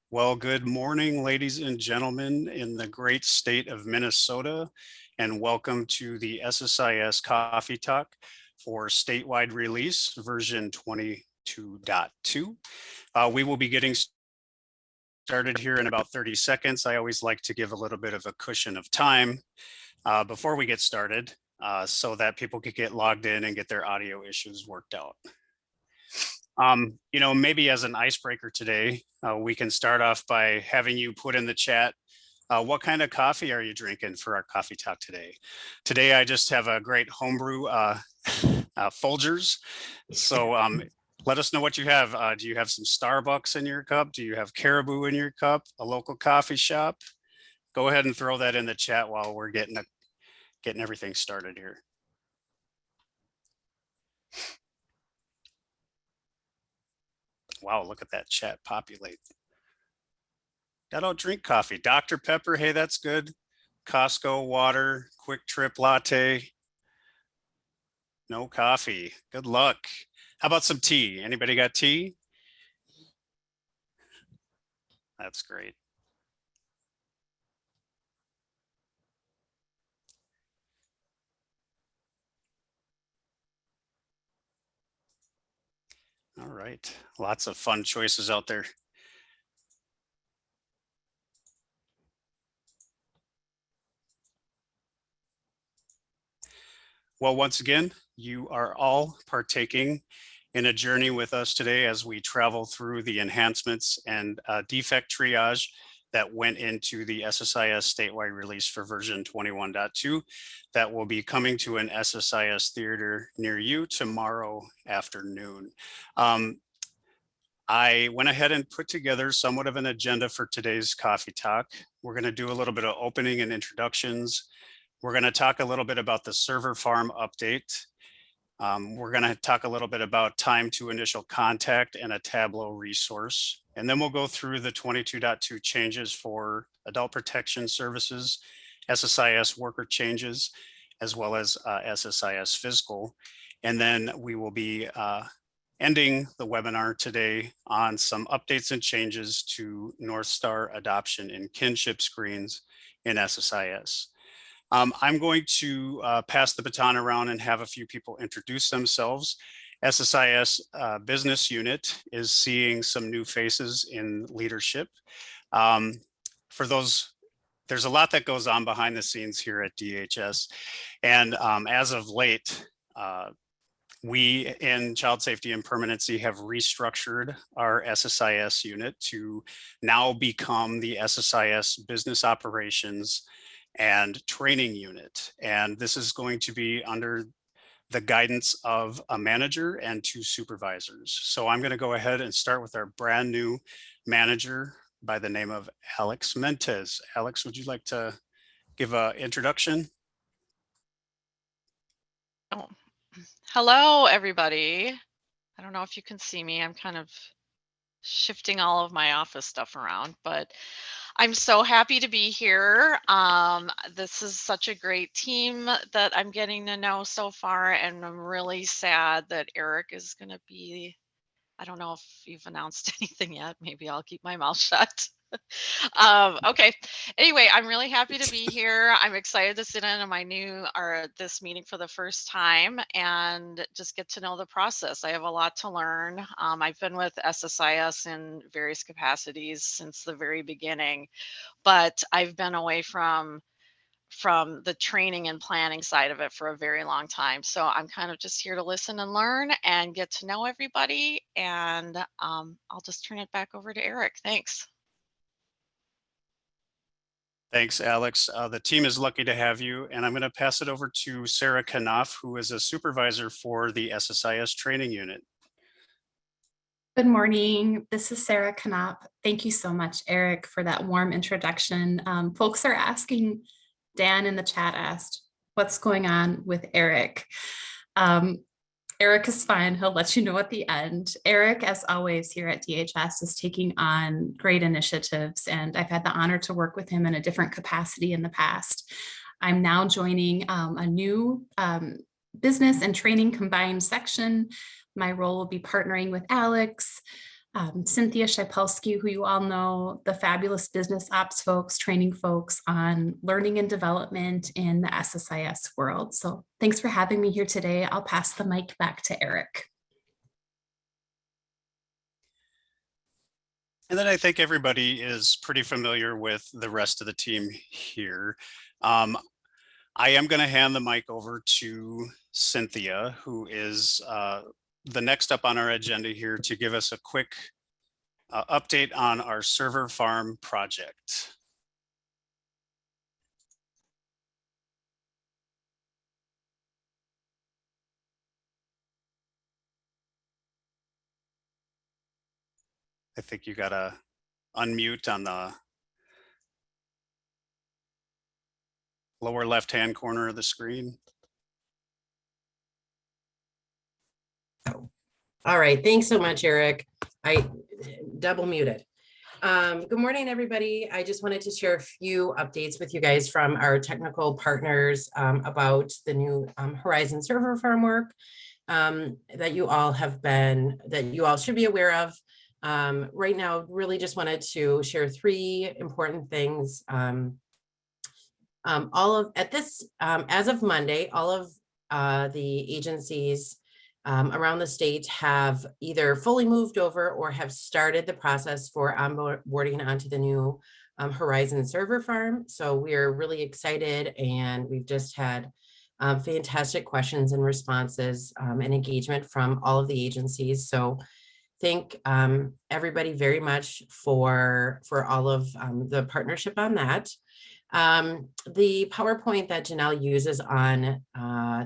Well, good morning, ladies and gentlemen in the great state of Minnesota, and welcome to the SSIS Coffee Talk for Statewide Release version 22.2. We will be getting started here in about 30 seconds. I always like to give a little bit of a cushion of time before we get started so that people could get logged in and get their audio issues worked out. Maybe as an icebreaker today, we can start off by having you put in the chat, what kind of coffee are you drinking for our coffee talk today? Today, I just have a great homebrew Folgers. So let us know what you have. Do you have some Starbucks in your cup? Do you have Caribou in your cup? A local coffee shop? Go ahead and throw that in the chat while we're getting everything started here. Wow, look at that chat populate. I don't drink coffee. Dr. Pepper, hey, that's good. Costco water, Quick Trip latte. No coffee. Good luck. How about some tea? Anybody got tea? That's great. All right, lots of fun choices out there. Well, once again, you are all partaking in a journey with us today as we travel through the enhancements and defect triage that went into the SSIS statewide release for version 21.2 that will be coming to an SSIS theater near you tomorrow afternoon. I went ahead and put together somewhat of an agenda for today's coffee talk. We're going to do a little bit of opening and introductions. We're going to talk a little bit about the server farm update. We're going to talk a little bit about time to initial contact and a Tableau resource. And then we'll go through the 22.2 changes for adult protection services, SSIS worker changes, as well as SSIS physical. And then we will be ending the webinar today on some updates and changes to North Star adoption and kinship screens in SSIS. I'm going to pass the baton around and have a few people introduce themselves. SSIS business unit is seeing some new faces in leadership. For those, there's a lot that goes on behind the scenes here at DHS. And as of late, we in Child Safety and Permanency have restructured our SSIS unit to now become the SSIS Business Operations and Training Unit. And this is going to be under the guidance of a manager and 2 supervisors. So I'm going to go ahead and start with our brand new manager by the name of Alex Mentes. Alex, would you like to give an introduction? Oh. Hello, everybody. I don't know if you can see me. I'm kind of shifting all of my office stuff around, but I'm so happy to be here. This is such a great team that I'm getting to know so far, and I'm really sad that Eric is going to be, I don't know if you've announced anything yet. Maybe I'll keep my mouth shut. Okay. Anyway, I'm really happy to be here. I'm excited to sit in on this meeting for the first time and just get to know the process. I have a lot to learn. I've been with SSIS in various capacities since the very beginning, but I've been away from the training and planning side of it for a very long time. So I'm kind of just here to listen and learn and get to know everybody. And I'll just turn it back over to Eric. Thanks. Thanks, Alex. The team is lucky to have you, and I'm going to pass it over to Sarah Knopf, who is a supervisor for the SSIS training unit. Good morning. This is Sarah Knopf. Thank you so much, Eric, for that warm introduction. Folks are asking, Dan in the chat asked, what's going on with Eric? Eric is fine. He'll let you know at the end. Eric, as always, here at DHS is taking on great initiatives, and I've had the honor to work with him in a different capacity in the past. I'm now joining a new business and training combined section. My role will be partnering with Alex, Cynthia Shipelski, who you all know, the fabulous business ops folks, training folks on learning and development in the SSIS world. So thanks for having me here today. I'll pass the mic back to Eric. And then I think everybody is pretty familiar with the rest of the team here. I am going to hand the mic over to Cynthia, who is the next up on our agenda here to give us a quick update on our server farm project. I think you got to unmute on the lower left-hand corner of the screen. All right, thanks so much, Eric. I double muted. Good morning, everybody. I just wanted to share a few updates with you guys from our technical partners about the new Horizon server farm work that you all should be aware of. Right now, really just wanted to share three important things. As of Monday, all of the agencies around the state have either fully moved over or have started the process for onboarding onto the new Horizon server farm. So we're really excited, and we've just had fantastic questions and responses and engagement from all of the agencies. So thank everybody very much for all of the partnership on that. The PowerPoint that Janelle uses on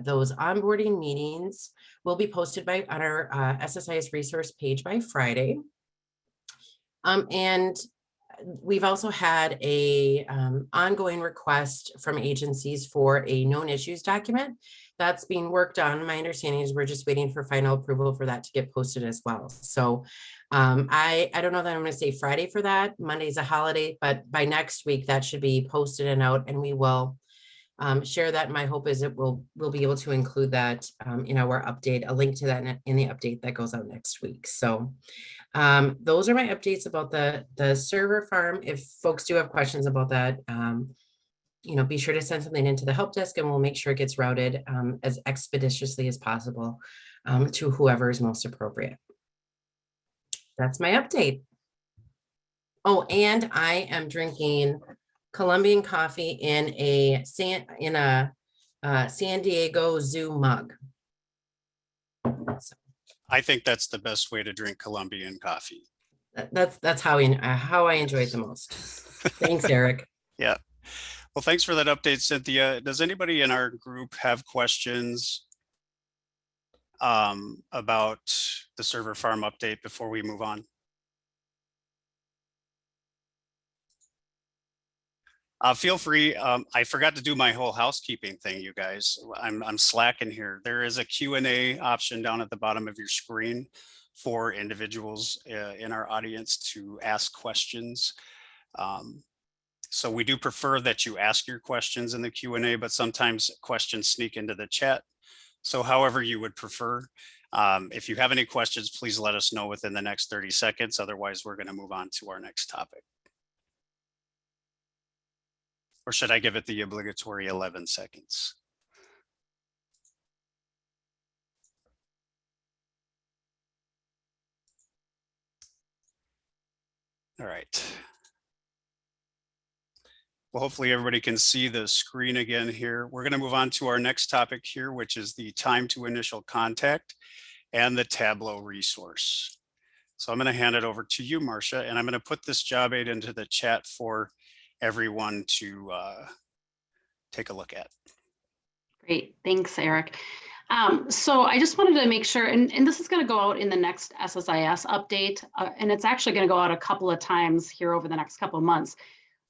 those onboarding meetings will be posted on our SSIS resource page by Friday. And we've also had a ongoing request from agencies for a known issues document that's being worked on. My understanding is we're just waiting for final approval for that to get posted as well. So I don't know that I'm going to say Friday for that. Monday's a holiday, but by next week that should be posted and out, and we will share that. My hope is we'll be able to include that in our update, a link to that in the update that goes out next week. So those are my updates about the server farm. If folks do have questions about that, be sure to send something into the help desk, and we'll make sure it gets routed as expeditiously as possible to whoever is most appropriate. That's my update. Oh, and I am drinking Colombian coffee in a San Diego Zoo mug. So, I think that's the best way to drink Colombian coffee. That's how I enjoy it the most. Thanks, Eric. Yeah. Well, thanks for that update, Cynthia. Does anybody in our group have questions about the server farm update before we move on? Feel free. I forgot to do my whole housekeeping thing, you guys. I'm slacking here. There is a Q&A option down at the bottom of your screen for individuals in our audience to ask questions. So we do prefer that you ask your questions in the Q&A, but sometimes questions sneak into the chat. So however you would prefer. If you have any questions, please let us know within the next 30 seconds. Otherwise, we're going to move on to our next topic. Or should I give it the obligatory 11 seconds? All right. Well, hopefully everybody can see the screen again here. We're going to move on to our next topic here, which is the time to initial contact and the Tableau resource. So I'm going to hand it over to you, Marcia, and I'm going to put this job aid into the chat for everyone to take a look at. Great, thanks, Eric. So I just wanted to make sure, and this is going to go out in the next SSIS update, and it's actually going to go out a couple of times here over the next couple of months.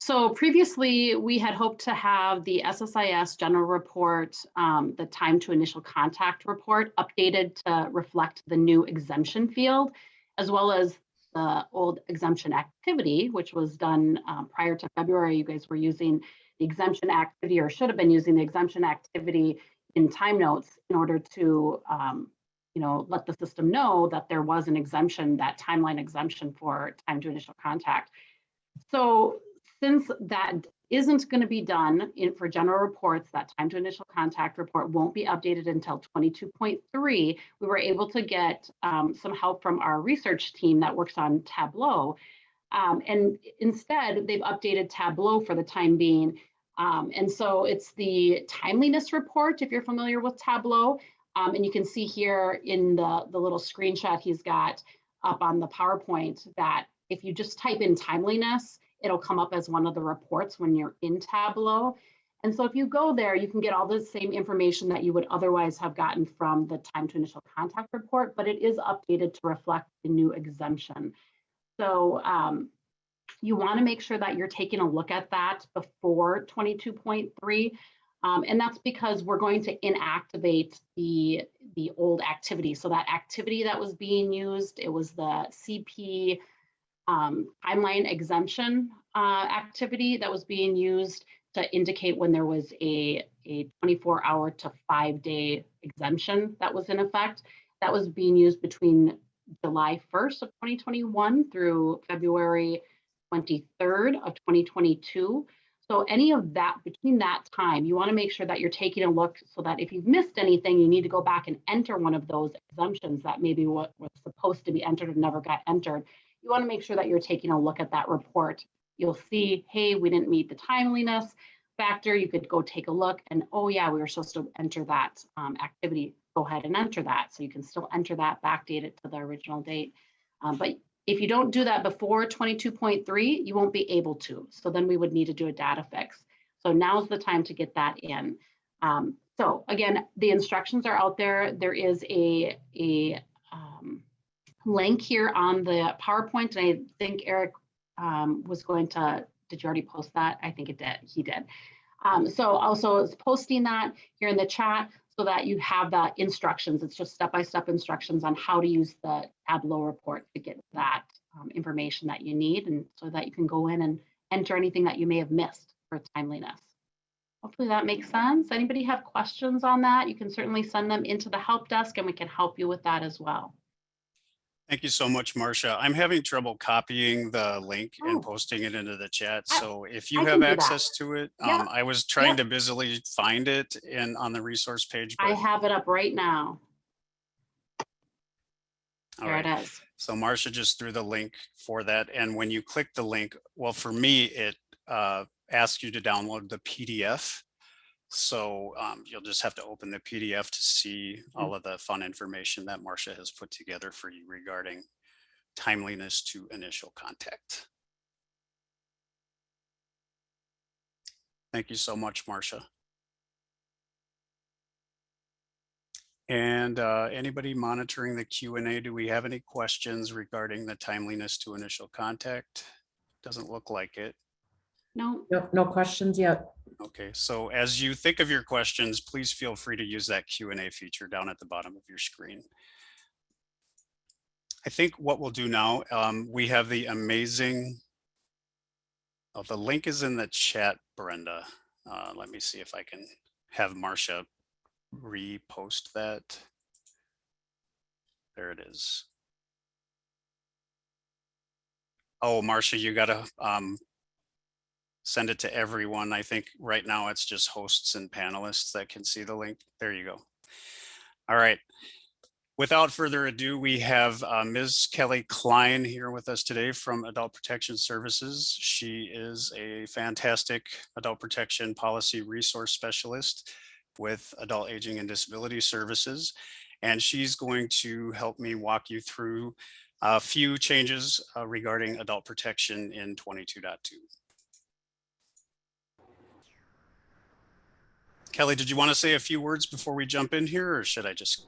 So previously, we had hoped to have the SSIS general report, the time to initial contact report, updated to reflect the new exemption field, as well as the old exemption activity, which was done prior to February. You guys were using the exemption activity, or should have been using the exemption activity in time notes in order to let the system know that there was an exemption, that timeline exemption for time to initial contact. So since that isn't going to be done for general reports, that time to initial contact report won't be updated until 22.3, we were able to get some help from our research team that works on Tableau. And instead, they've updated Tableau for the time being. And so it's the timeliness report, if you're familiar with Tableau. And you can see here in the little screenshot he's got up on the PowerPoint that if you just type in timeliness, it'll come up as one of the reports when you're in Tableau. And so if you go there, you can get all the same information that you would otherwise have gotten from the time to initial contact report, but it is updated to reflect the new exemption. So you want to make sure that you're taking a look at that before 22.3. And that's because we're going to inactivate the old activity. So that activity that was being used, it was the CP timeline exemption activity that was being used to indicate when there was a 24-hour to 5-day exemption that was in effect. That was being used between July 1st of 2021 through February 23rd of 2022. So any of that, between that time, you want to make sure that you're taking a look so that if you've missed anything, you need to go back and enter one of those exemptions that maybe what was supposed to be entered and never got entered. You want to make sure that you're taking a look at that report. You'll see, hey, we didn't meet the timeliness factor. You could go take a look and, oh yeah, we were supposed to enter that activity. Go ahead and enter that. So you can still enter that, backdate it to the original date. But if you don't do that before 22.3, you won't be able to. So then we would need to do a data fix. So now's the time to get that in. So again, the instructions are out there. There is a link here on the PowerPoint. And I think Eric was going to, did you already post that? I think it did, he did. So also is posting that here in the chat so that you have the instructions. It's just step-by-step instructions on how to use the Tableau report to get that information that you need, and so that you can go in and enter anything that you may have missed for timeliness. Hopefully that makes sense. Anybody have questions on that? You can certainly send them into the help desk and we can help you with that as well. Thank you so much, Marcia. I'm having trouble copying the link and Oh. posting it into the chat. I- So if you I have can do that. access to it, Yeah. I was trying Yeah. to busily find it on the resource page. I But, have it up right now. all There right. it is. So Marcia just threw the link for that. And when you click the link, well, for me, it asks you to download the PDF. So you'll just have to open the PDF to see all of the fun information that Marcia has put together for you regarding timeliness to initial contact. Thank you so much, Marcia. And anybody monitoring the Q&A, do we have any questions regarding the timeliness to initial contact? Doesn't look like it. No, No questions yet. Okay, so as you think of your questions, please feel free to use that Q&A feature down at the bottom of your screen. I think what we'll do now, we have the amazing, oh, the link is in the chat, Brenda. Let me see if I can have Marcia repost that. There it is. Oh, Marcia, you gotta send it to everyone. I think right now it's just hosts and panelists that can see the link. There you go. All right. Without further ado, we have Ms. Kelly Klein here with us today from Adult Protection Services. She is a fantastic adult protection policy resource specialist with Adult Aging and Disability Services. And she's going to help me walk you through a few changes regarding adult protection in 22.2. Kelly, did you want to say a few words before we jump in here, or should I just?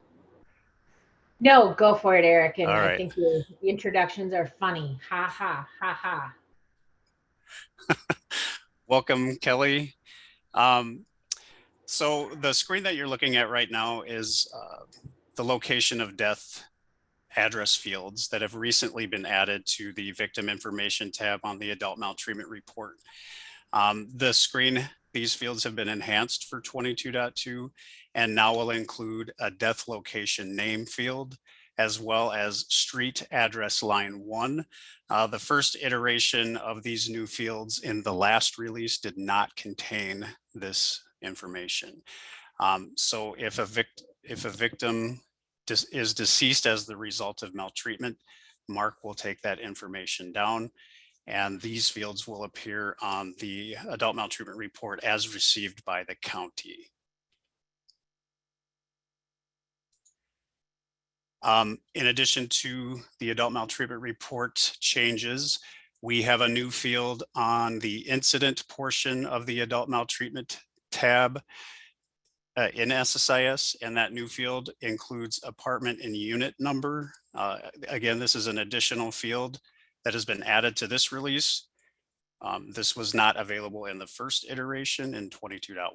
No, go for it, Eric. And All I right. think the introductions are funny. Ha ha, ha ha. Welcome, Kelly. So the screen that you're looking at right now is the location of death address fields that have recently been added to the victim information tab on the adult maltreatment report. The screen these fields have been enhanced for 22.2 and now will include a death location name field, as well as street address line 1. The first iteration of these new fields in the last release did not contain this information. So if a victim is deceased as the result of maltreatment, Mark will take that information down, and these fields will appear on the adult maltreatment report as received by the county. In addition to the adult maltreatment report changes, we have a new field on the incident portion of the adult maltreatment tab in SSIS, and that new field includes apartment and unit number. Again, this is an additional field that has been added to this release. This was not available in the first iteration in 22.1.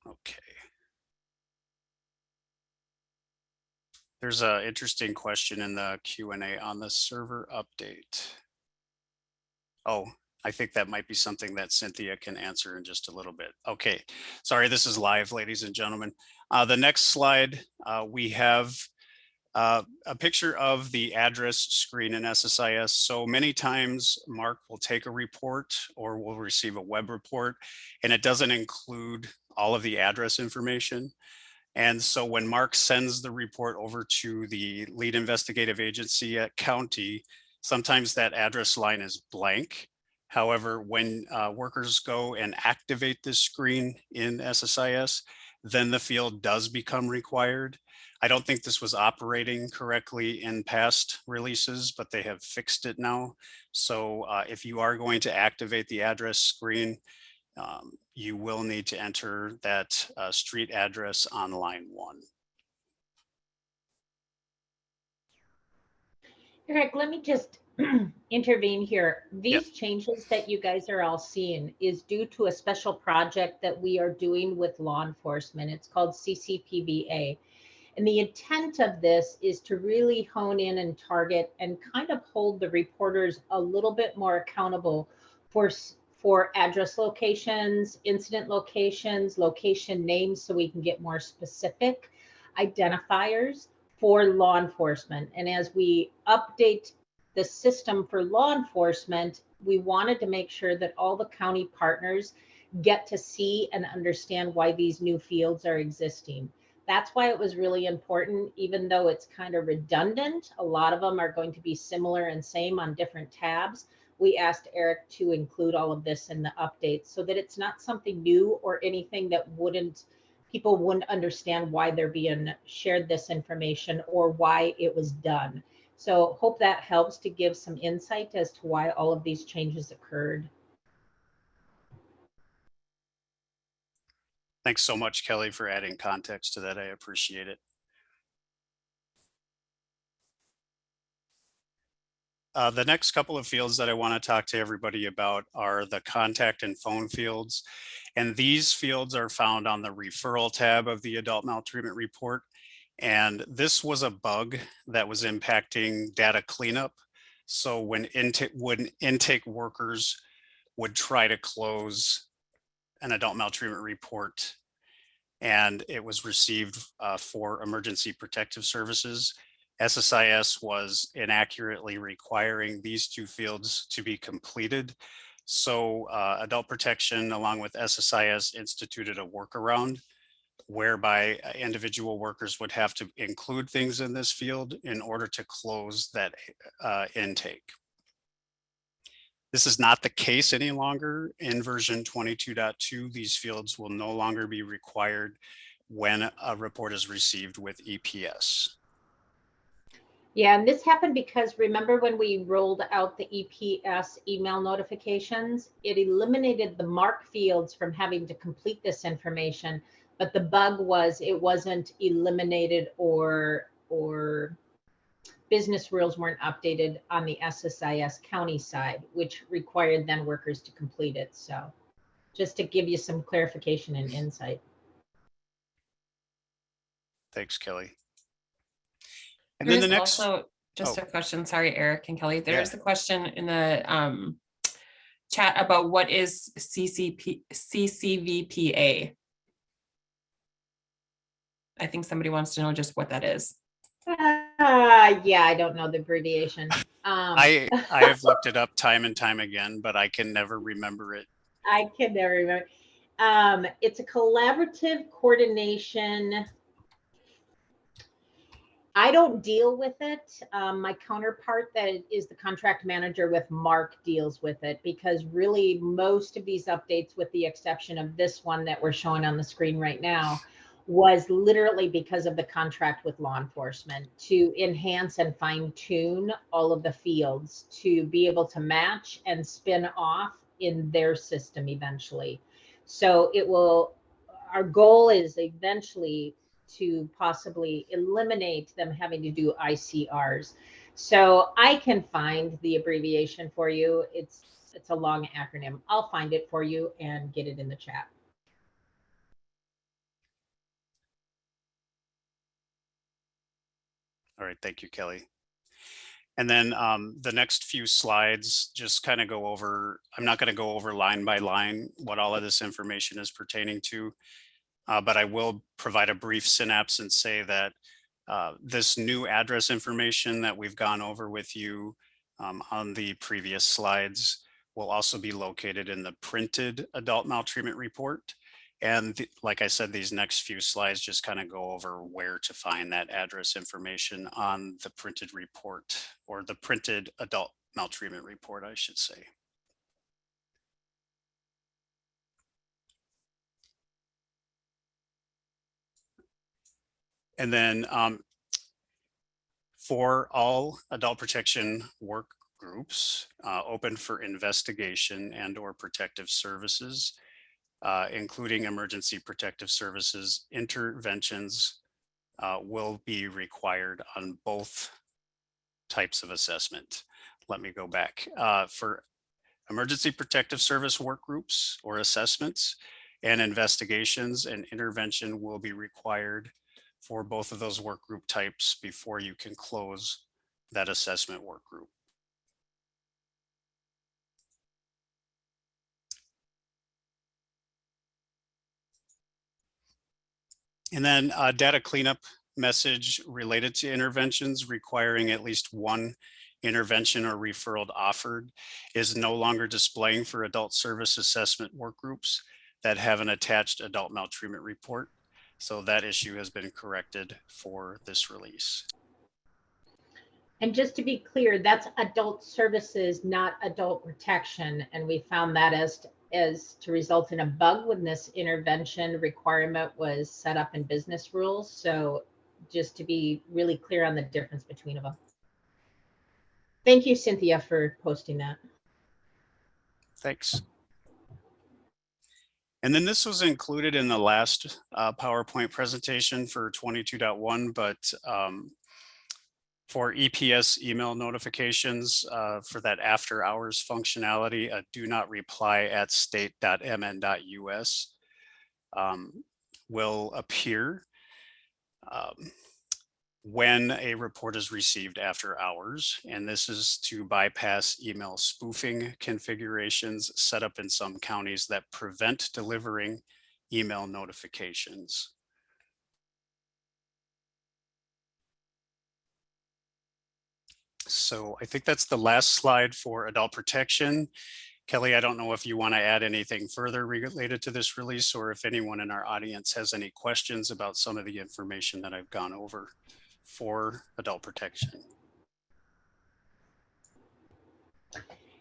Okay. There's an interesting question in the Q&A on the server update. Oh, I think that might be something that Cynthia can answer in just a little bit. Okay, sorry, this is live, ladies and gentlemen. The next slide, we have a picture of the address screen in SSIS. So many times Mark will take a report or will receive a web report, and it doesn't include all of the address information. And so when Mark sends the report over to the lead investigative agency at county, sometimes that address line is blank. However, when workers go and activate this screen in SSIS, then the field does become required. I don't think this was operating correctly in past releases, but they have fixed it now. So if you are going to activate the address screen, you will need to enter that street address on line 1. Eric, let me just intervene here. These changes that you guys are all seeing is due to a special project that we are doing with law enforcement. It's called CCPBA. And the intent of this is to really hone in and target and kind of hold the reporters a little bit more accountable for address locations, incident locations, location names, so we can get more specific identifiers for law enforcement. And as we update the system for law enforcement, we wanted to make sure that all the county partners get to see and understand why these new fields are existing. That's why it was really important, even though it's kind of redundant. A lot of them are going to be similar and same on different tabs. We asked Eric to include all of this in the updates so that it's not something new or anything that people wouldn't understand why they're being shared this information or why it was done. So hope that helps to give some insight as to why all of these changes occurred. Thanks so much, Kelly, for adding context to that. I appreciate it. The next couple of fields that I want to talk to everybody about are the contact and phone fields. And these fields are found on the referral tab of the adult maltreatment report. And this was a bug that was impacting data cleanup. So when intake workers would try to close an adult maltreatment report and it was received for emergency protective services, SSIS was inaccurately requiring these two fields to be completed. So adult protection along with SSIS instituted a workaround whereby individual workers would have to include things in this field in order to close that intake. This is not the case any longer. In version 22.2, these fields will no longer be required when a report is received with EPS. Yeah, and this happened because remember when we rolled out the EPS email notifications, it eliminated the mark fields from having to complete this information, but the bug was it wasn't eliminated or business rules weren't updated on the SSIS county side, which required then workers to complete it. So just to give you some clarification and insight. Thanks, Kelly. And then the There's next, also just oh. a question. Sorry, Eric and Kelly. There Yeah. is a question in the chat about what is CCVPA. I think somebody wants to know just what that is. Yeah, I don't know the abbreviation. I have looked it up time and time again, but I can never remember it. I can never remember. It's a collaborative coordination. I don't deal with it. My counterpart that is the contract manager with Mark deals with it, because really most of these updates, with the exception of this one that we're showing on the screen right now, was literally because of the contract with law enforcement to enhance and fine tune all of the fields to be able to match and spin off in their system eventually. So it will, our goal is eventually to possibly eliminate them having to do ICRs. So I can find the abbreviation for you. It's a long acronym. I'll find it for you and get it in the chat. All right, thank you, Kelly. And then the next few slides just kind of go over, I'm not going to go over line by line what all of this information is pertaining to, but I will provide a brief synapse and say that this new address information that we've gone over with you on the previous slides will also be located in the printed adult maltreatment report. And like I said, these next few slides just kind of go over where to find that address information on the printed report, or the printed adult maltreatment report, I should say. And then for all adult protection work groups open for investigation and or protective services, including emergency protective services, interventions will be required on both types of assessment. Let me go back. For emergency protective service work groups or assessments, and investigations and intervention will be required for both of those work group types before you can close that assessment work group. And then a data cleanup message related to interventions requiring at least one intervention or referral offered is no longer displaying for adult service assessment work groups that have an attached adult maltreatment report. So that issue has been corrected for this release. And just to be clear, that's adult services, not adult protection. And we found that as to result in a bug when this intervention requirement was set up in business rules. So just to be really clear on the difference between them. Thank you, Cynthia, for posting that. Thanks. And then this was included in the last PowerPoint presentation for 22.1, but for EPS email notifications for that after hours functionality, a do not reply at state.mn.us will appear when a report is received after hours. And this is to bypass email spoofing configurations set up in some counties that prevent delivering email notifications. So I think that's the last slide for adult protection. Kelly, I don't know if you want to add anything further related to this release, or if anyone in our audience has any questions about some of the information that I've gone over for adult protection.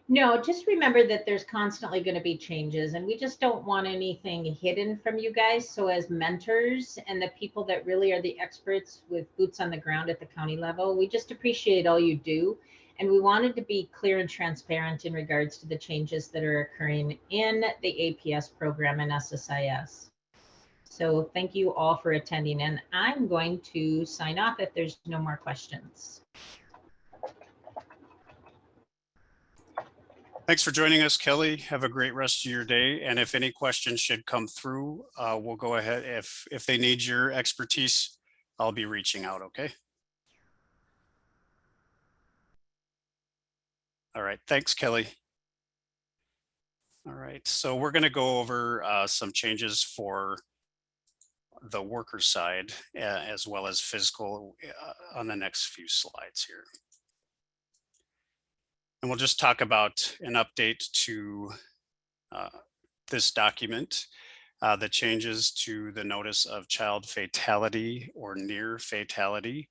No, just remember that there's constantly going to be changes, and we just don't want anything hidden from you guys. So as mentors and the people that really are the experts with boots on the ground at the county level, we just appreciate all you do. And we wanted to be clear and transparent in regards to the changes that are occurring in the APS program and SSIS. So thank you all for attending, and I'm going to sign off if there's no more questions. Thanks for joining us, Kelly. Have a great rest of your day. And if any questions should come through, we'll go ahead. If they need your expertise, I'll be reaching out, okay? All right, thanks, Kelly. All right, so we're going to go over some changes for the worker side as well as physical on the next few slides here. And we'll just talk about an update to this document, the changes to the notice of child fatality or near fatality.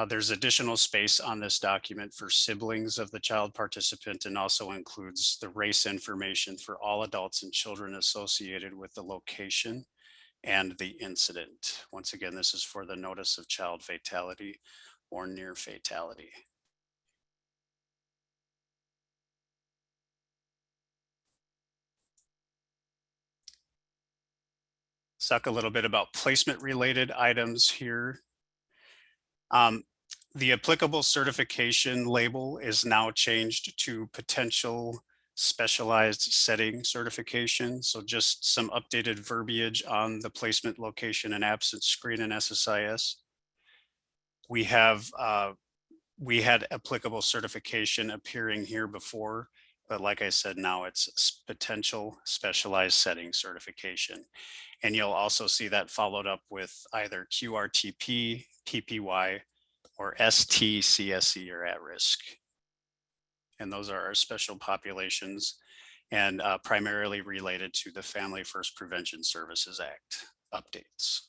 There's additional space on this document for siblings of the child participant and also includes the race information for all adults and children associated with the location and the incident. Once again, this is for the notice of child fatality or near fatality. Let's talk a little bit about placement related items here. The applicable certification label is now changed to potential specialized setting certification. So just some updated verbiage on the placement, location, and absence screen in SSIS. We had applicable certification appearing here before, but like I said, now it's potential specialized setting certification. And you'll also see that followed up with either QRTP, PPY, or STCSE or at risk. And those are our special populations and primarily related to the Family First Prevention Services Act updates.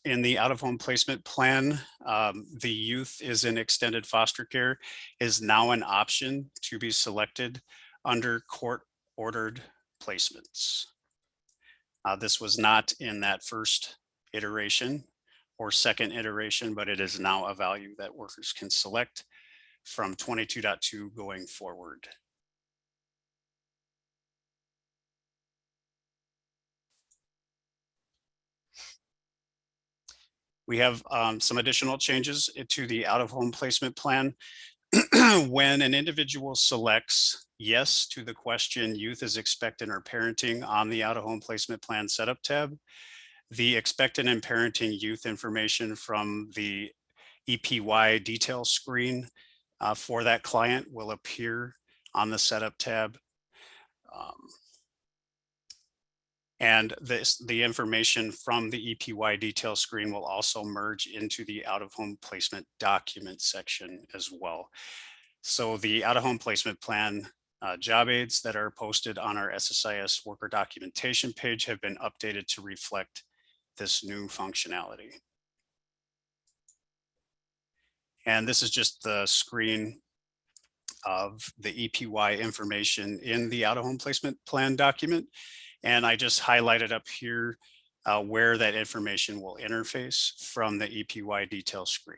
In the out-of-home placement plan, the youth is in extended foster care is now an option to be selected under court-ordered placements. This was not in that first iteration or second iteration, but it is now a value that workers can select from 22.2 going forward. We have some additional changes to the out-of-home placement plan. When an individual selects yes to the question, youth is expectant or parenting on the out-of-home placement plan setup tab, the expectant and parenting youth information from the EPY detail screen for that client will appear on the setup tab. And the information from the EPY detail screen will also merge into the out-of-home placement document section as well. So the out-of-home placement plan job aids that are posted on our SSIS worker documentation page have been updated to reflect this new functionality. And this is just the screen of the EPY information in the out-of-home placement plan document. And I just highlighted up here where that information will interface from the EPY detail screen.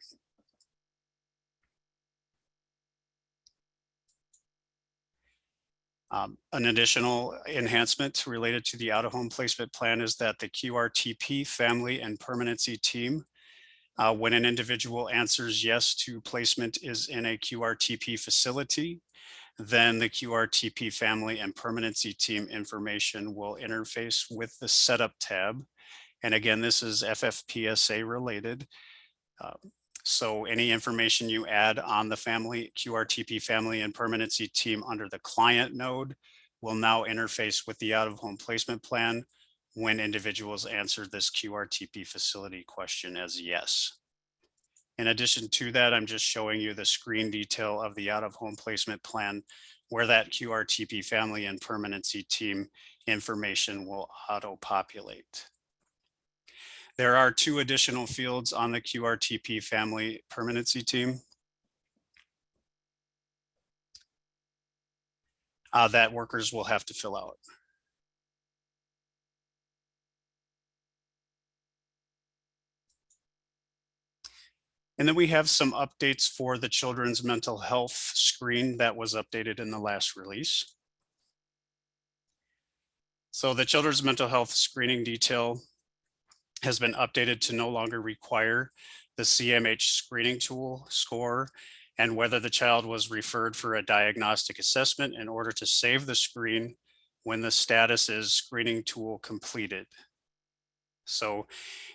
An additional enhancement related to the out-of-home placement plan is that the QRTP family and permanency team, when an individual answers yes to placement is in a QRTP facility, then the QRTP family and permanency team information will interface with the setup tab. And again, this is FFPSA related. So any information you add on the family, QRTP family and permanency team under the client node will now interface with the out-of-home placement plan when individuals answer this QRTP facility question as yes. In addition to that, I'm just showing you the screen detail of the out-of-home placement plan where that QRTP family and permanency team information will auto-populate. There are 2 additional fields on the QRTP family permanency team that workers will have to fill out. And then we have some updates for the children's mental health screen that was updated in the last release. So the children's mental health screening detail has been updated to no longer require the CMH screening tool score, and whether the child was referred for a diagnostic assessment in order to save the screen when the status is screening tool completed. So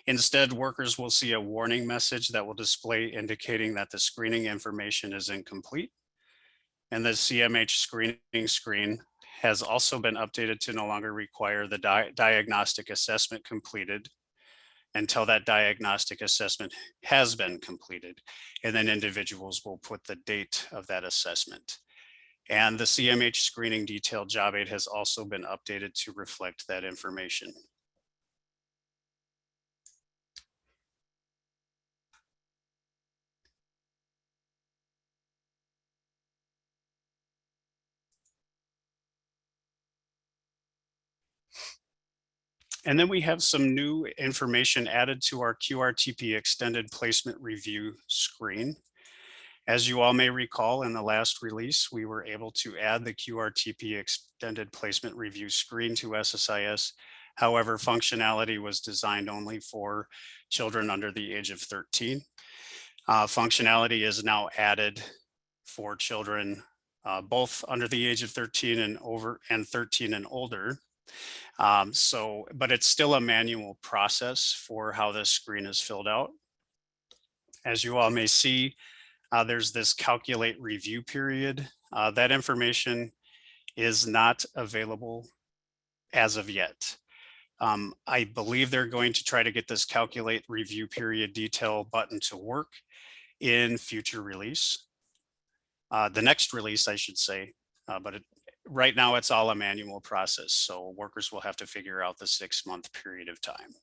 instead, workers will see a warning message that will display indicating that the screening information is incomplete. And the CMH screening screen has also been updated to no longer require the diagnostic assessment completed until that diagnostic assessment has been completed. And then individuals will put the date of that assessment. And the CMH screening detailed job aid has also been updated to reflect that information. And then we have some new information added to our QRTP extended placement review screen. As you all may recall, in the last release, we were able to add the QRTP extended placement review screen to SSIS. However, functionality was designed only for children under the age of 13. Functionality is now added for children both under the age of 13 and 13 and older. But it's still a manual process for how this screen is filled out. As you all may see, there's this calculate review period. That information is not available as of yet. I believe they're going to try to get this calculate review period detail button to work in future release. The next release, I should say, but right now it's all a manual process. So workers will have to figure out the 6-month period of time.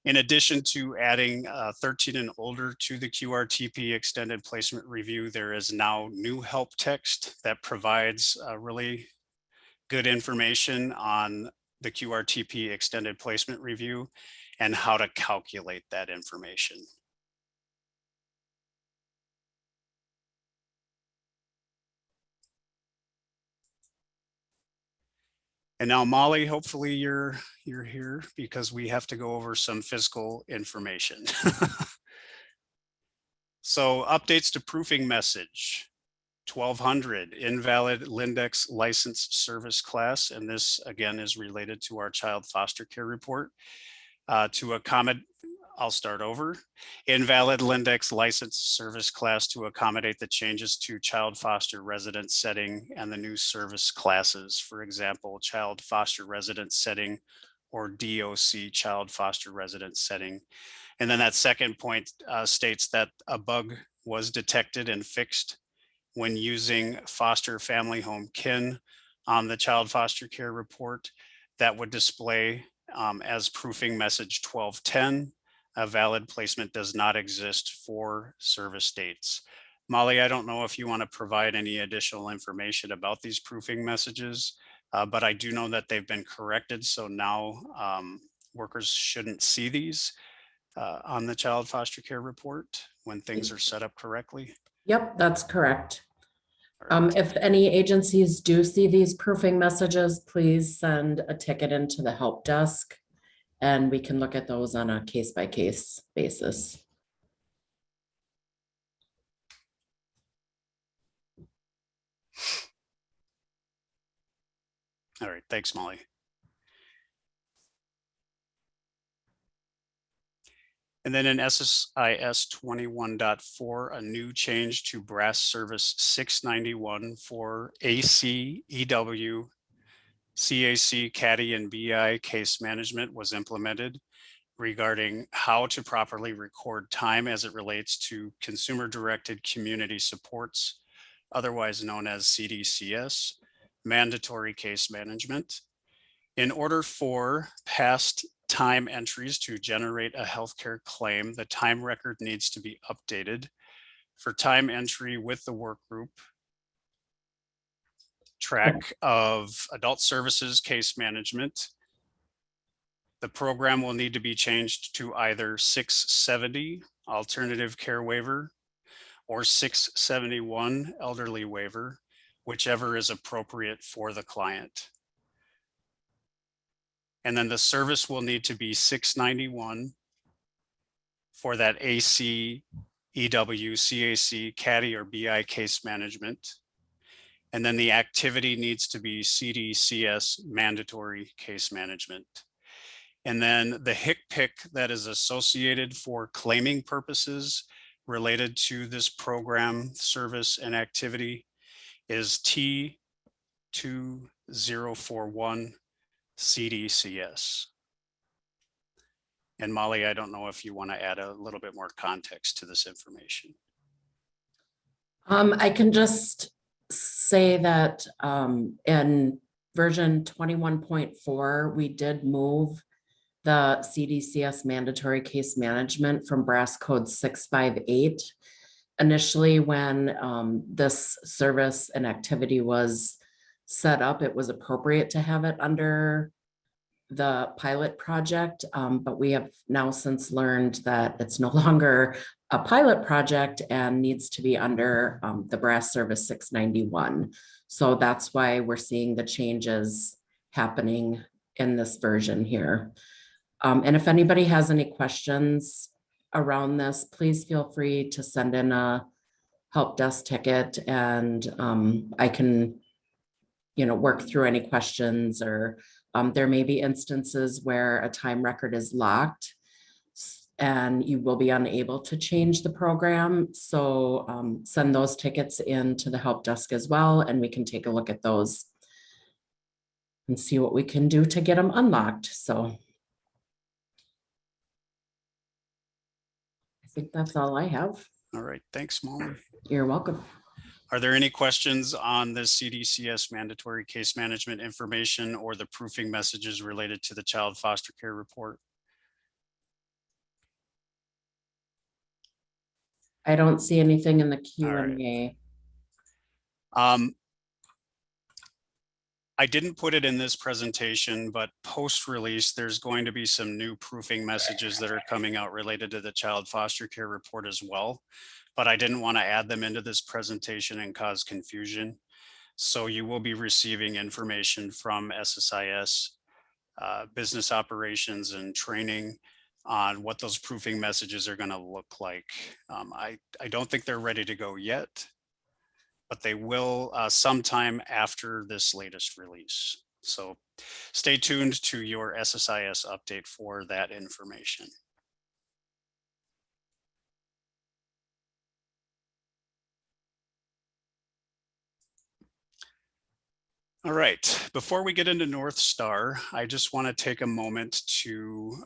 In addition to adding 13 and older to the QRTP extended placement review, there is now new help text that provides really good information on the QRTP extended placement review and how to calculate that information. And now, Molly, hopefully you're here because we have to go over some fiscal information. So updates to proofing message. 1200 invalid Lindex license service class. And this again is related to our child foster care report. To accommodate, I'll start over. Invalid Lindex license service class to accommodate the changes to child foster residence setting and the new service classes. For example, child foster residence setting or DOC child foster residence setting. And then that second point states that a bug was detected and fixed when using foster family home kin on the child foster care report that would display as proofing message 1210. A valid placement does not exist for service dates. Molly, I don't know if you want to provide any additional information about these proofing messages, but I do know that they've been corrected. So now workers shouldn't see these on the child foster care report when things are set up correctly. Yep, that's correct. If any agencies do see these proofing messages, please send a ticket into the help desk and we can look at those on a case-by-case basis. All right, thanks, Molly. And then in SSIS 21.4, a new change to brass service 691 for AC, EW, CAC, CADI, and BI case management was implemented regarding how to properly record time as it relates to consumer-directed community supports, otherwise known as CDCS, mandatory case management. In order for past time entries to generate a healthcare claim, the time record needs to be updated. For time entry with the work group track of adult services case management, the program will need to be changed to either 670 alternative care waiver or 671 elderly waiver, whichever is appropriate for the client. And then the service will need to be 691 for that AC, EW, CAC, CADI, or BI case management. And then the activity needs to be CDCS, mandatory case management. And then the HICPIC that is associated for claiming purposes related to this program, service, and activity is T2041 CDCS. And Molly, I don't know if you want to add a little bit more context to this information. I can just say that in version 21.4, we did move the CDCS mandatory case management from brass code 658. Initially, when this service and activity was set up, it was appropriate to have it under the pilot project, but we have now since learned that it's no longer a pilot project and needs to be under the brass service 691. So that's why we're seeing the changes happening in this version here. And if anybody has any questions around this, please feel free to send in a help desk ticket, and I can, work through any questions, or there may be instances where a time record is locked and you will be unable to change the program. So send those tickets in to the help desk as well, and we can take a look at those and see what we can do to get them unlocked. So I think that's all I have. All right, thanks, Molly. You're welcome. Are there any questions on the CDCS mandatory case management information or the proofing messages related to the child foster care report? I don't see anything in the Q&A. I didn't put it in this presentation, but post-release, there's going to be some new proofing messages that are coming out related to the child foster care report as well. But I didn't want to add them into this presentation and cause confusion. So you will be receiving information from SSIS, business operations and training on what those proofing messages are going to look like. I don't think they're ready to go yet, but they will sometime after this latest release. So stay tuned to your SSIS update for that information. All right, before we get into North Star, I just want to take a moment to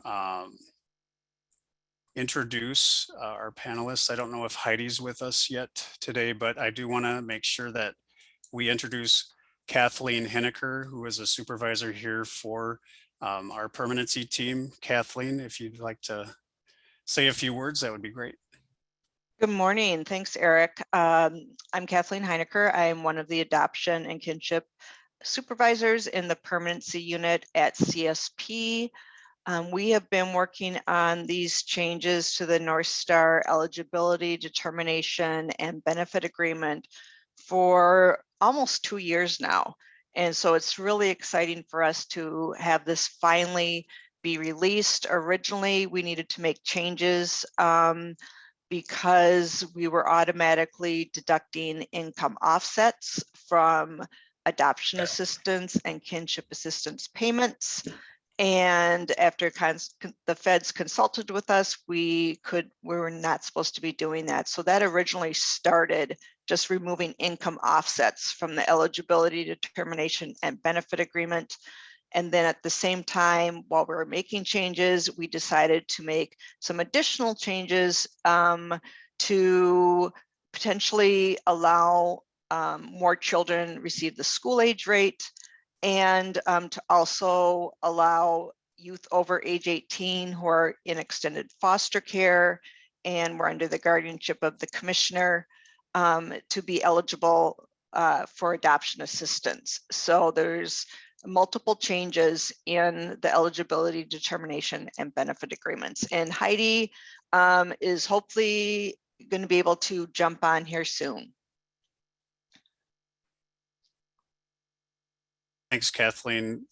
introduce our panelists. I don't know if Heidi's with us yet today, but I do want to make sure that we introduce Kathleen Henniker, who is a supervisor here for our permanency team. Kathleen, if you'd like to say a few words, that would be great. Good morning. Thanks, Eric. I'm Kathleen Heinecker. I'm one of the adoption and kinship supervisors in the permanency unit at CSP. We have been working on these changes to the North Star eligibility determination and benefit agreement for almost 2 years now. And so it's really exciting for us to have this finally be released. Originally, we needed to make changes because we were automatically deducting income offsets from adoption assistance and kinship assistance payments. And after the feds consulted with us, we were not supposed to be doing that. So that originally started just removing income offsets from the eligibility determination and benefit agreement. And then at the same time, while we were making changes, we decided to make some additional changes to potentially allow more children receive the school age rate, and to also allow youth over age 18 who are in extended foster care and were under the guardianship of the commissioner to be eligible for adoption assistance. So there's multiple changes in the eligibility determination and benefit agreements. And Heidi is hopefully going to be able to jump on here soon. Thanks, Kathleen.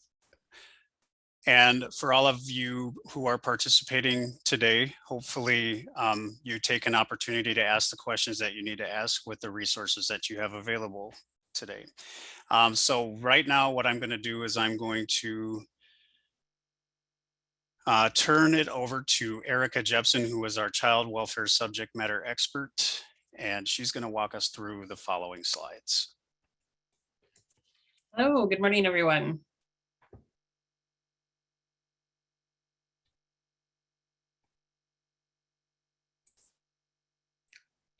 And for all of you who are participating today, hopefully you take an opportunity to ask the questions that you need to ask with the resources that you have available today. So right now, what I'm going to do is I'm going to turn it over to Erica Jepson, who is our child welfare subject matter expert, and she's going to walk us through the following slides. Hello, good morning, everyone.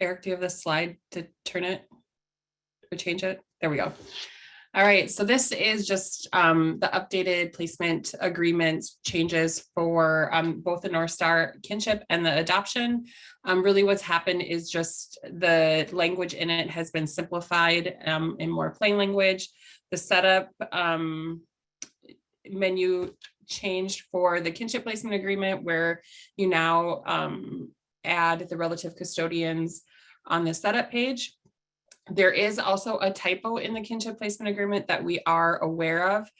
Eric, do you have the slide to turn it or change it? There we go. All right, so this is just the updated placement agreement changes for both the North Star Kinship and the adoption. Really what's happened is just the language in it has been simplified in more plain language. The setup menu changed for the kinship placement agreement, where you now add the relative custodians on the setup page. There is also a typo in the kinship placement agreement that we are aware of,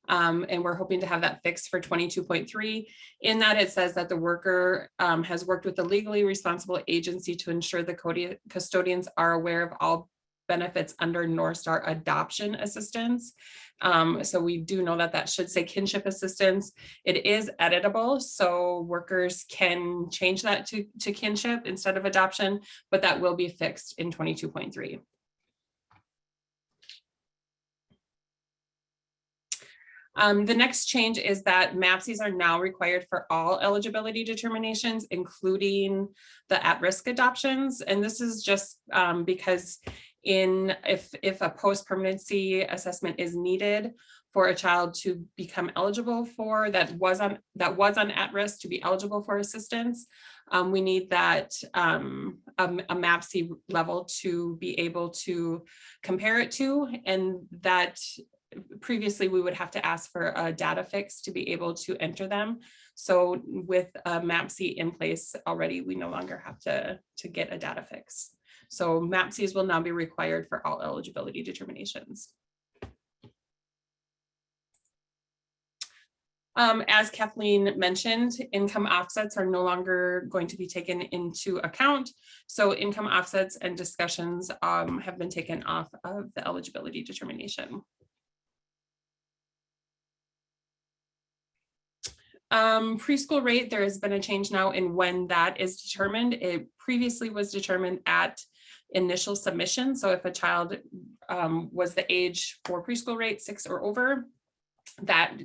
and we're hoping to have that fixed for 22.3. In that, it says that the worker has worked with the legally responsible agency to ensure the custodians are aware of all benefits under North Star adoption assistance. So we do know that that should say kinship assistance. It is editable, so workers can change that to kinship instead of adoption, but that will be fixed in 22.3. The next change is that MAPCs are now required for all eligibility determinations, including the at-risk adoptions. And this is just because if a post-permanency assessment is needed for a child to become eligible for that was on at-risk to be eligible for assistance, we need that a MAPC level to be able to compare it to, and that previously we would have to ask for a data fix to be able to enter them. So with a MAPC in place already, we no longer have to get a data fix. So MAPCs will now be required for all eligibility determinations. As Kathleen mentioned, income offsets are no longer going to be taken into account. So income offsets and discussions have been taken off of the eligibility determination. Preschool rate, there has been a change now in when that is determined. It previously was determined at initial submission. So if a child was the age for preschool rate 6 or over, that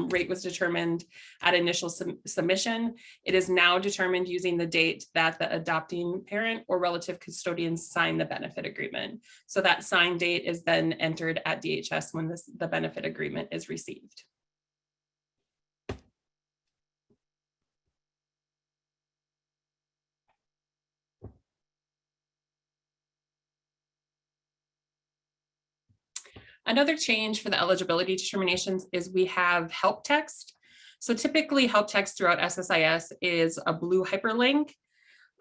rate was determined at initial submission. It is now determined using the date that the adopting parent or relative custodians sign the benefit agreement. So that sign date is then entered at DHS when the benefit agreement is received. Another change for the eligibility determinations is we have help text. So typically help text throughout SSIS is a blue hyperlink.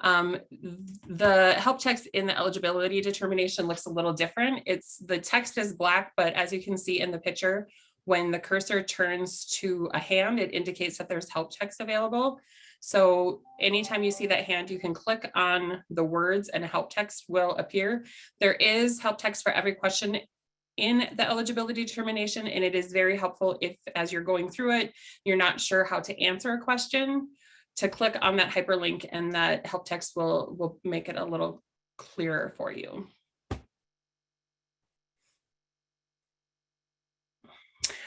The help text in the eligibility determination looks a little different. The text is black, but as you can see in the picture, when the cursor turns to a hand, it indicates that there's help text available. So anytime you see that hand, you can click on the words and help text will appear. There is help text for every question in the eligibility determination, and it is very helpful if, as you're going through it, you're not sure how to answer a question, to click on that hyperlink, and that help text will make it a little clearer for you.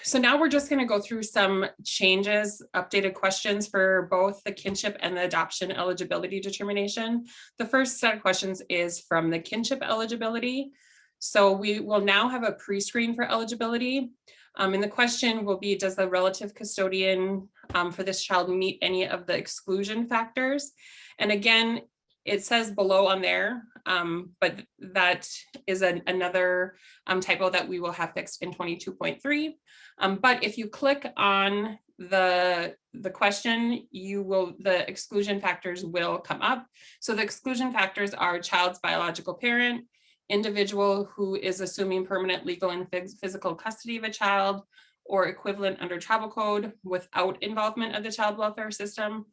So now we're just going to go through some changes, updated questions for both the kinship and the adoption eligibility determination. The first set of questions is from the kinship eligibility. So we will now have a pre-screen for eligibility. And the question will be, does the relative custodian for this child meet any of the exclusion factors? And again, it says below on there, but that is another typo that we will have fixed in 22.3. But if you click on the question, the exclusion factors will come up. So the exclusion factors are child's biological parent, individual who is assuming permanent legal and physical custody of a child, or equivalent under travel code without involvement of the child welfare system.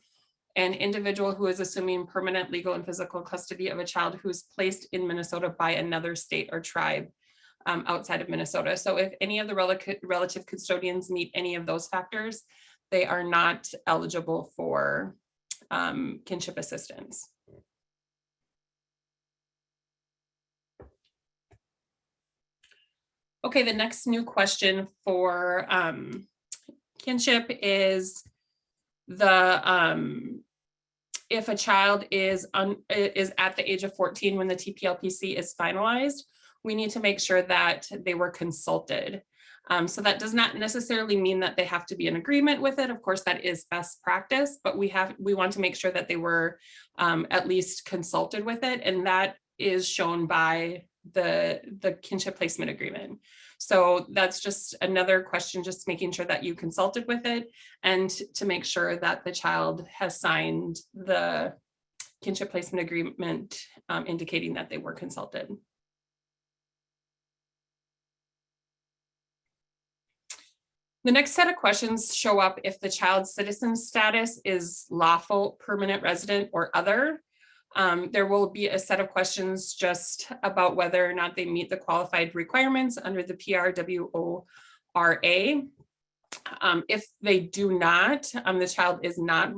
An individual who is assuming permanent legal and physical custody of a child who is placed in Minnesota by another state or tribe outside of Minnesota. So if any of the relative custodians meet any of those factors, they are not eligible for kinship assistance. Okay, the next new question for kinship is the if a child is at the age of 14 when the TPLPC is finalized, we need to make sure that they were consulted. So that does not necessarily mean that they have to be in agreement with it. Of course, that is best practice, but we want to make sure that they were at least consulted with it, and that is shown by the kinship placement agreement. So that's just another question, just making sure that you consulted with it and to make sure that the child has signed the kinship placement agreement indicating that they were consulted. The next set of questions show up if the child's citizen status is lawful, permanent resident, or other. There will be a set of questions just about whether or not they meet the qualified requirements under the PRWORA. If they do not, the child is not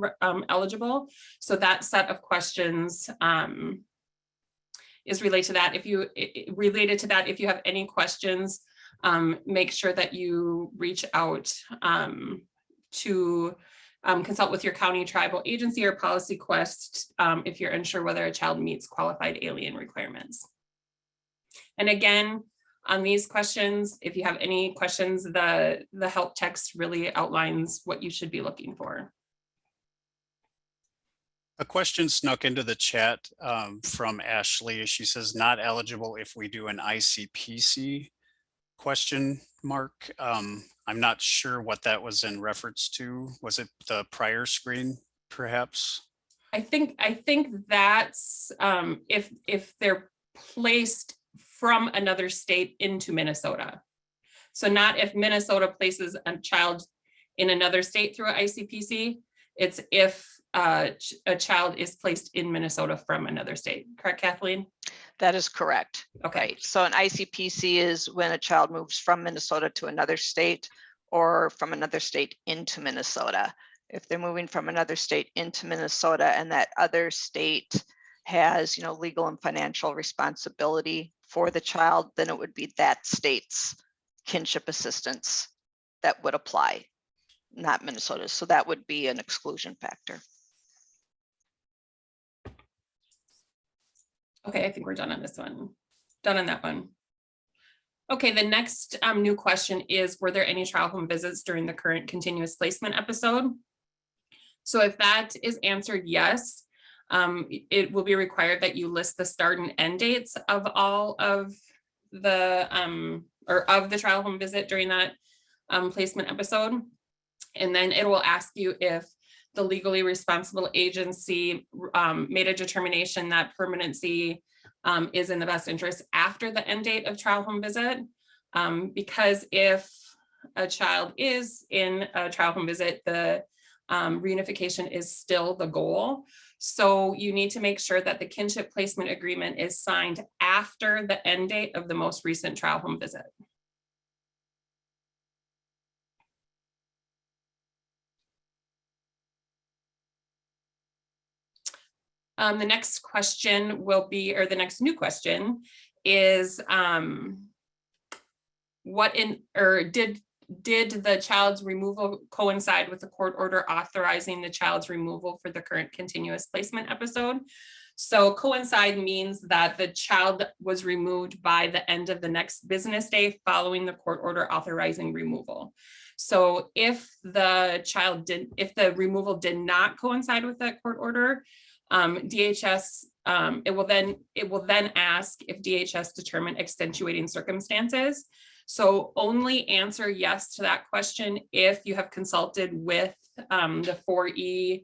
eligible. So that set of questions is related to that. If you have any questions, make sure that you reach out to consult with your county tribal agency or policy quest if you're unsure whether a child meets qualified alien requirements. And again, on these questions, if you have any questions, the help text really outlines what you should be looking for. A question snuck into the chat from Ashley. She says, not eligible if we do an ICPC ? I'm not sure what that was in reference to. Was it the prior screen, perhaps? I think that's if they're placed from another state into Minnesota. So not if Minnesota places a child in another state through an ICPC, it's if a child is placed in Minnesota from another state. Correct, Kathleen? That is correct. Okay. Right. So an ICPC is when a child moves from Minnesota to another state or from another state into Minnesota. If they're moving from another state into Minnesota and that other state has, legal and financial responsibility for the child, then it would be that state's kinship assistance that would apply, not Minnesota's. So that would be an exclusion factor. Okay, I think we're done on this one. Done on that one. Okay, the next new question is, were there any trial home visits during the current continuous placement episode? So if that is answered yes, it will be required that you list the start and end dates of all of the of the trial home visit during that placement episode. And then it will ask you if the legally responsible agency made a determination that permanency is in the best interest after the end date of trial home visit. Because if a child is in a trial home visit, the reunification is still the goal. So you need to make sure that the kinship placement agreement is signed after the end date of the most recent trial home visit. The next question will be, or the next new question is, did the child's removal coincide with the court order authorizing the child's removal for the current continuous placement episode? So coincide means that the child was removed by the end of the next business day following the court order authorizing removal. So if if the removal did not coincide with that court order, DHS, it will then ask if DHS determined extenuating circumstances. So only answer yes to that question if you have consulted with the 4E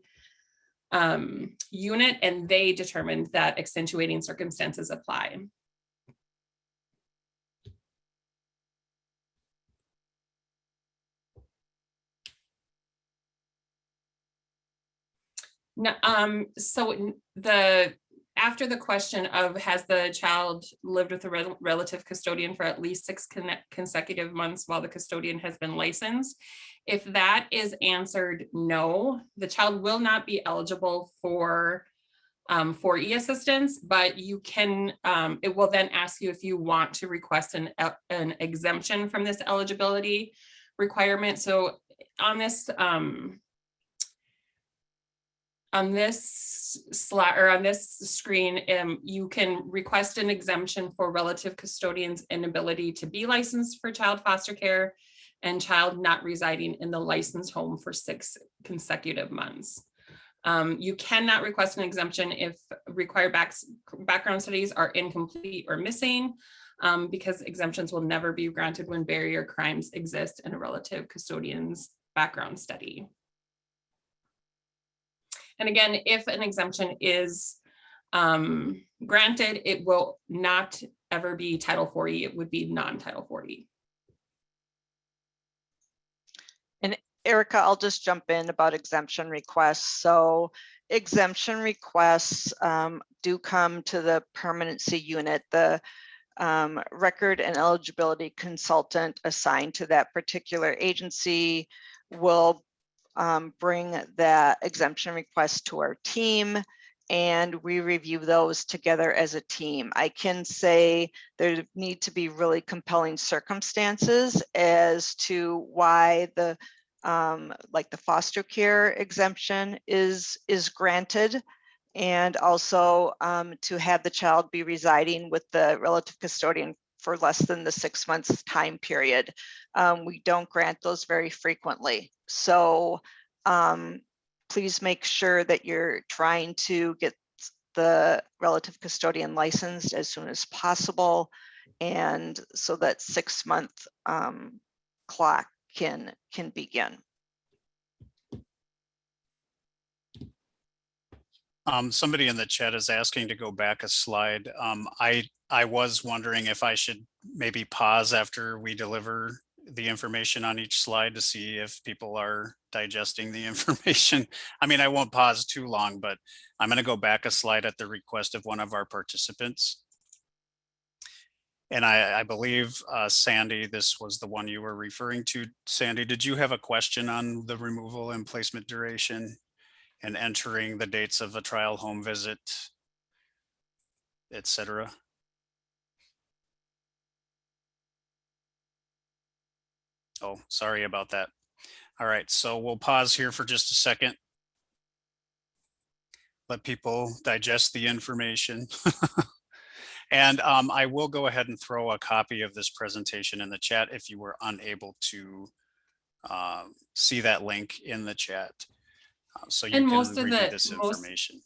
unit and they determined that extenuating circumstances apply. No, after the question of has the child lived with a relative custodian for at least 6 consecutive months while the custodian has been licensed, if that is answered no, the child will not be eligible for e-assistance, but you can, it will then ask you if you want to request an exemption from this eligibility requirement. So on this slide or on this screen, you can request an exemption for relative custodian's inability to be licensed for child foster care and child not residing in the licensed home for 6 consecutive months. You cannot request an exemption if required background studies are incomplete or missing, because exemptions will never be granted when barrier crimes exist in a relative custodian's background study. And again, if an exemption is granted, it will not ever be Title 40, it would be non-Title 40. And Erica, I'll just jump in about exemption requests. So exemption requests do come to the permanency unit. The record and eligibility consultant assigned to that particular agency will bring that exemption request to our team, and we review those together as a team. I can say there need to be really compelling circumstances as to why the like the foster care exemption is granted, and also to have the child be residing with the relative custodian for less than the 6 months time period. We don't grant those very frequently. So please make sure that you're trying to get the relative custodian licensed as soon as possible, and so that 6-month clock can begin. Somebody in the chat is asking to go back a slide. I was wondering if I should maybe pause after we deliver the information on each slide to see if people are digesting the information. I mean, I won't pause too long, but I'm going to go back a slide at the request of one of our participants. And I believe, Sandy, this was the one you were referring to. Sandy, did you have a question on the removal and placement duration and entering the dates of a trial home visit, etc.? Oh, sorry about that. All right, so we'll pause here for just a second. Let people digest the information. And I will go ahead and throw a copy of this presentation in the chat if you were unable to see that link in the chat. So you can review this information.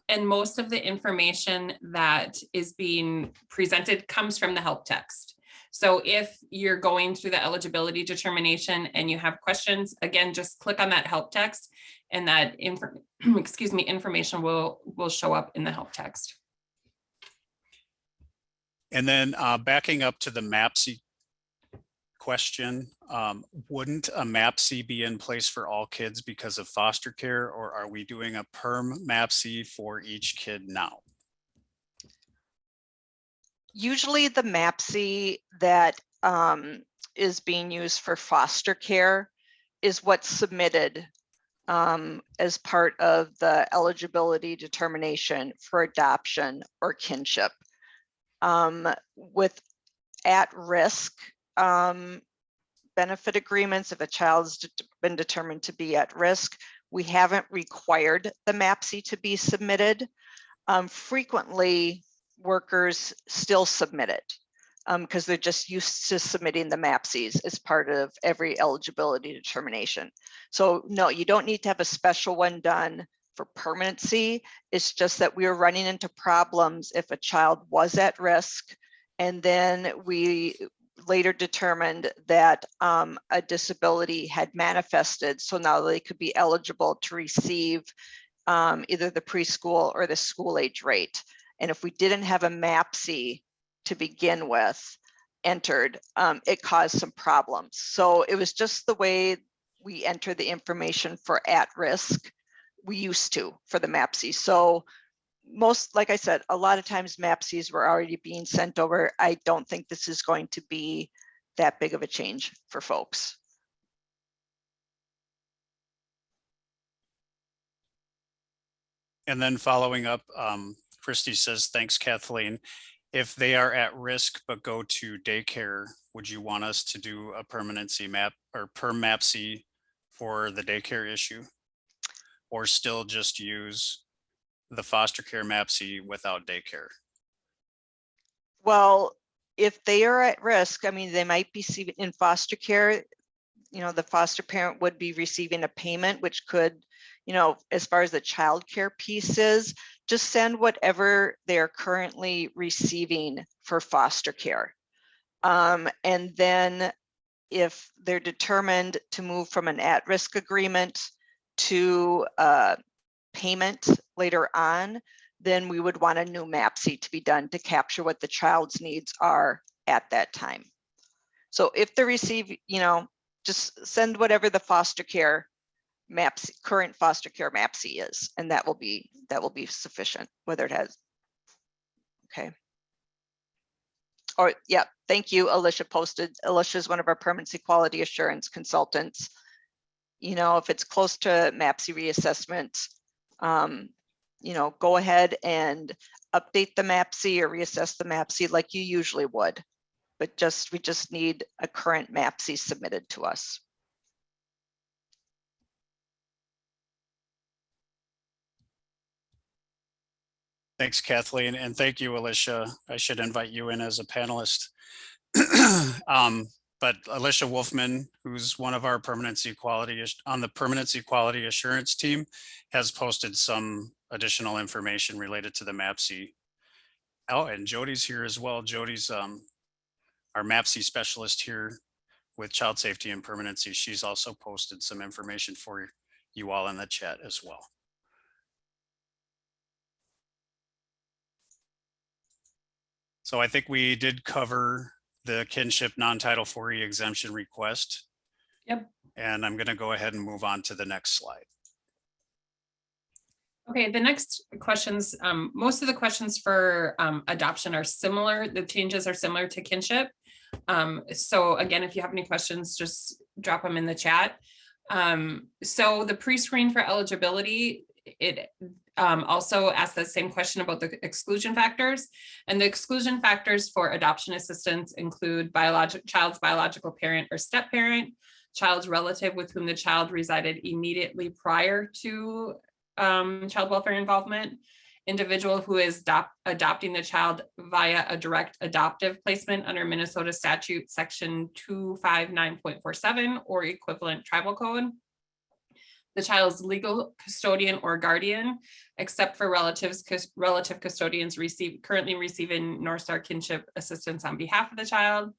And most of the information that is being presented comes from the help text. So if you're going through the eligibility determination and you have questions, again, just click on that help text, and that information will show up in the help text. And then backing up to the MAPC question, wouldn't a MAPC be in place for all kids because of foster care, or are we doing a perm MAPC for each kid now? Usually the MAPC that is being used for foster care is what's submitted as part of the eligibility determination for adoption or kinship. With at-risk benefit agreements, if a child's been determined to be at risk, we haven't required the MAPC to be submitted. Frequently, workers still submit it because they're just used to submitting the MAPCs as part of every eligibility determination. So no, you don't need to have a special one done for permanency. It's just that we were running into problems if a child was at risk, and then we later determined that a disability had manifested, so now they could be eligible to receive either the preschool or the school age rate. And if we didn't have a MAPC to begin with entered, it caused some problems. So it was just the way we entered the information for at risk we used to for the MAPC. So most, like I said, a lot of times MAPCs were already being sent over. I don't think this is going to be that big of a change for folks. And then following up, Christy says, thanks, Kathleen. If they are at risk but go to daycare, would you want us to do a permanency map or per MAPC for the daycare issue? Or still just use the foster care MAPC without daycare? Well, if they are at risk, I mean, they might be in foster care, you know, the foster parent would be receiving a payment, which could, you know, as far as the child care piece is, just send whatever they're currently receiving for foster care. And then if they're determined to move from an at-risk agreement to payment later on, then we would want a new MAPC to be done to capture what the child's needs are at that time. So if they receive, you know, just send whatever the foster care MAPC, current foster care MAPC is, and that will be sufficient, whether it has. Okay. Or yeah, thank you. Alicia posted. Alicia is one of our permanency quality assurance consultants. You know, if it's close to MAPC reassessment, you know, go ahead and update the MAPC or reassess the MAPC like you usually would. But we just need a current MAPC submitted to us. Thanks, Kathleen, and thank you, Alicia. I should invite you in as a panelist. But Alicia Wolfman, who's one of our permanency quality on the permanency quality assurance team, has posted some additional information related to the MAPC. Oh, and Jody's here as well. Jody's our MAPC specialist here with child safety and permanency. She's also posted some information for you all in the chat as well. So I think we did cover the kinship non-Title 4E exemption request. Yep. And I'm going to go ahead and move on to the next slide. Okay, the next questions, most of the questions for adoption are similar. The changes are similar to kinship. So again, if you have any questions, just drop them in the chat. So the pre-screen for eligibility, it also asked the same question about the exclusion factors, and the exclusion factors for adoption assistance include child's biological parent or step parent, child's relative with whom the child resided immediately prior to child welfare involvement, individual who is adopting the child via a direct adoptive placement under Minnesota statute section 259.47 or equivalent tribal code, the child's legal custodian or guardian, except for relative custodians currently receiving North Star kinship assistance on behalf of the child,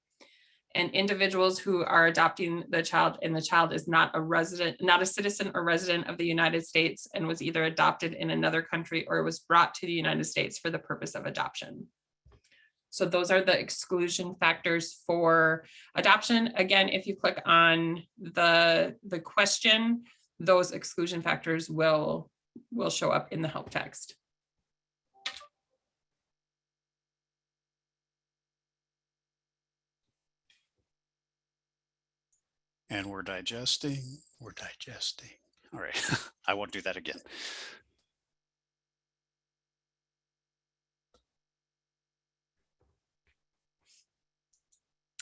and individuals who are adopting the child and the child is not a citizen or resident of the United States and was either adopted in another country or was brought to the United States for the purpose of adoption. So those are the exclusion factors for adoption. Again, if you click on the question, those exclusion factors will show up in the help text. And we're digesting. All right, I won't do that again.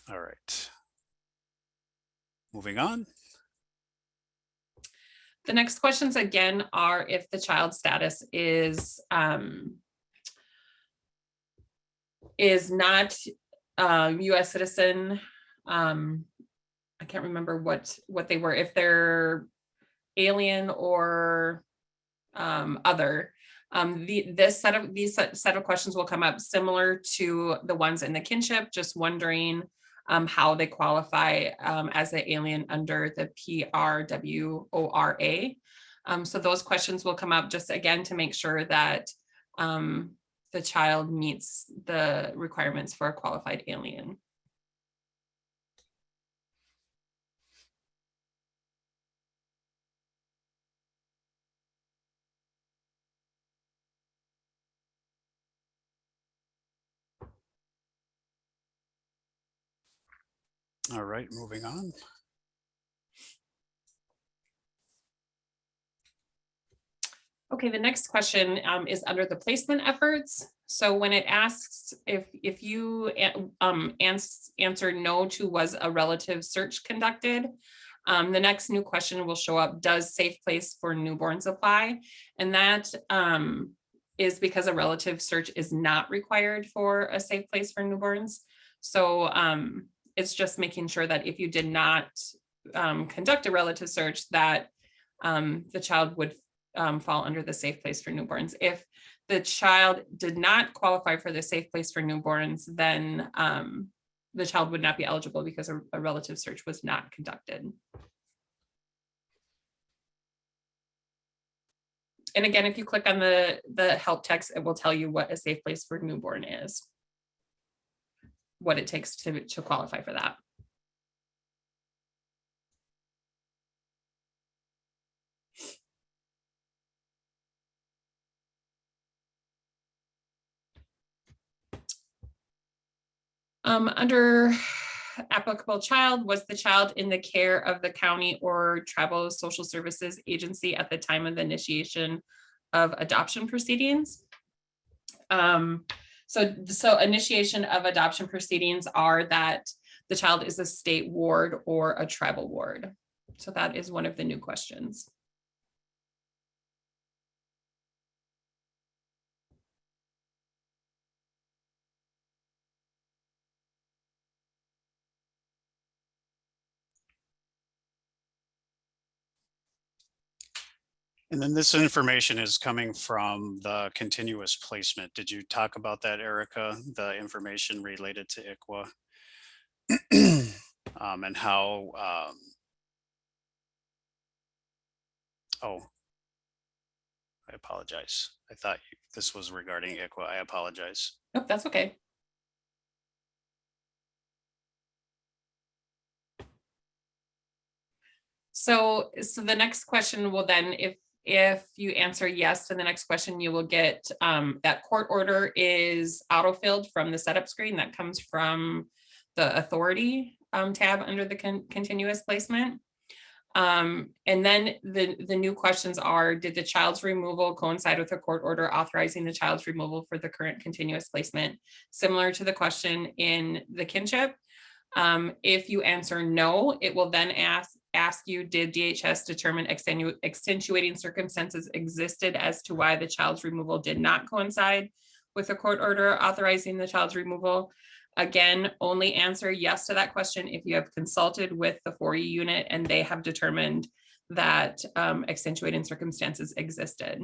All right. Moving on. The next questions again are if the child status is not US citizen. I can't remember what they were, if they're alien or other. These set of questions will come up similar to the ones in the kinship, just wondering how they qualify as an alien under the PRWORA. So those questions will come up just again to make sure that the child meets the requirements for a qualified alien. All right, moving on. Okay, the next question is under the placement efforts. So when it asks if you answer no to was a relative search conducted, the next new question will show up, does safe place for newborns apply? And that is because a relative search is not required for a safe place for newborns. So it's just making sure that if you did not conduct a relative search, that the child would fall under the safe place for newborns. If the child did not qualify for the safe place for newborns, then the child would not be eligible because a relative search was not conducted. And again, if you click on the help text, it will tell you what a safe place for newborn is, what it takes to qualify for that. Under applicable child, was the child in the care of the county or tribal social services agency at the time of the initiation of adoption proceedings? So initiation of adoption proceedings are that the child is a state ward or a tribal ward. So that is one of the new questions. And then this information is coming from the continuous placement. Did you talk about that, Erica, the information related to ICWA? And how, oh, I apologize. I thought this was regarding ICWA. I apologize. Nope, that's okay. So the next question will then, if you answer yes to the next question, you will get that court order is auto-filled from the setup screen that comes from the authority tab under the continuous placement. And then the new questions are, did the child's removal coincide with a court order authorizing the child's removal for the current continuous placement? Similar to the question in the kinship. If you answer no, it will then ask you, did DHS determine extenuating circumstances existed as to why the child's removal did not coincide with a court order authorizing the child's removal? Again, only answer yes to that question if you have consulted with the 4E unit and they have determined that extenuating circumstances existed.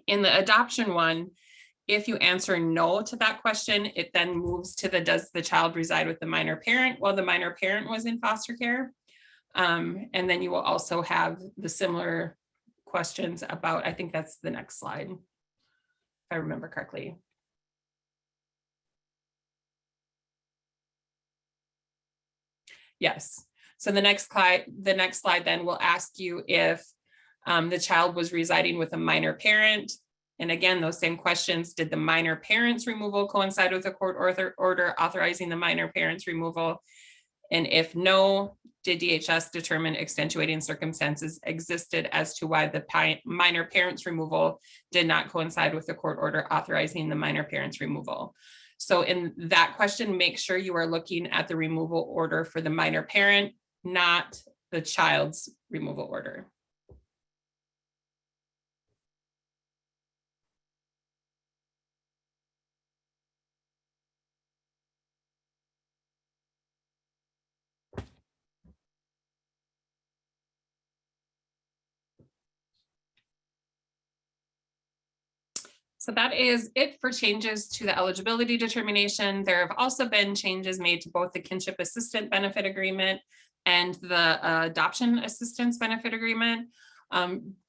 In the adoption one, if you answer no to that question, it then moves to the, does the child reside with the minor parent while the minor parent was in foster care? And then you will also have the similar questions about, I think that's the next slide, if I remember correctly. Yes. So the next slide then will ask you if the child was residing with a minor parent. And again, those same questions, did the minor parent's removal coincide with a court order authorizing the minor parent's removal? And if no, did DHS determine extenuating circumstances existed as to why the minor parent's removal did not coincide with the court order authorizing the minor parent's removal? So in that question, make sure you are looking at the removal order for the minor parent, not the child's removal order. So that is it for changes to the eligibility determination. There have also been changes made to both the Kinship Assistant Benefit Agreement and the Adoption Assistance Benefit Agreement,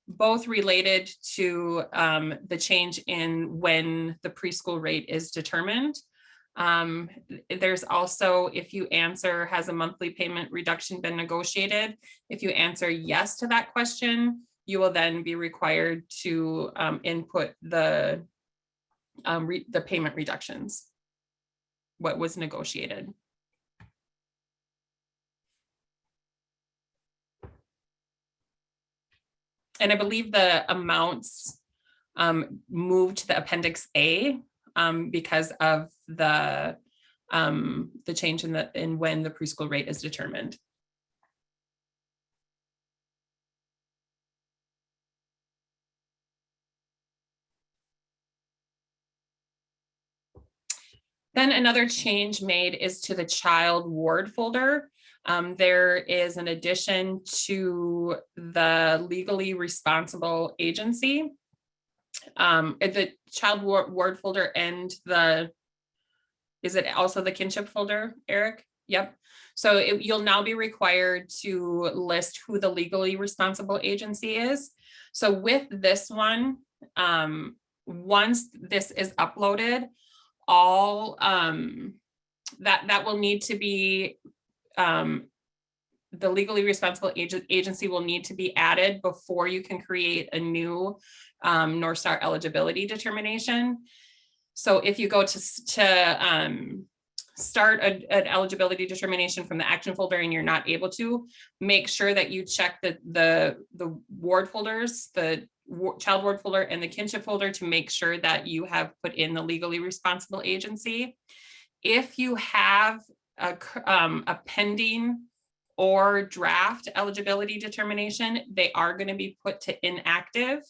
both related to the change in when the preschool rate is determined. There's also, if you answer, has a monthly payment reduction been negotiated? If you answer yes to that question, you will then be required to input the payment reductions, what was negotiated. And I believe the amounts moved to the Appendix A because of the change in when the preschool rate is determined. Then another change made is to the child ward folder. There is an addition to the legally responsible agency. The child ward folder and is it also the kinship folder, Eric? Yep. So you'll now be required to list who the legally responsible agency is. So with this one, once this is uploaded, all that will need to be the legally responsible agency will need to be added before you can create a new North Star eligibility determination. So if you go to start an eligibility determination from the action folder and you're not able to, make sure that you check the ward folders, the child ward folder and the kinship folder, to make sure that you have put in the legally responsible agency. If you have a pending or draft eligibility determination, they are going to be put to inactive,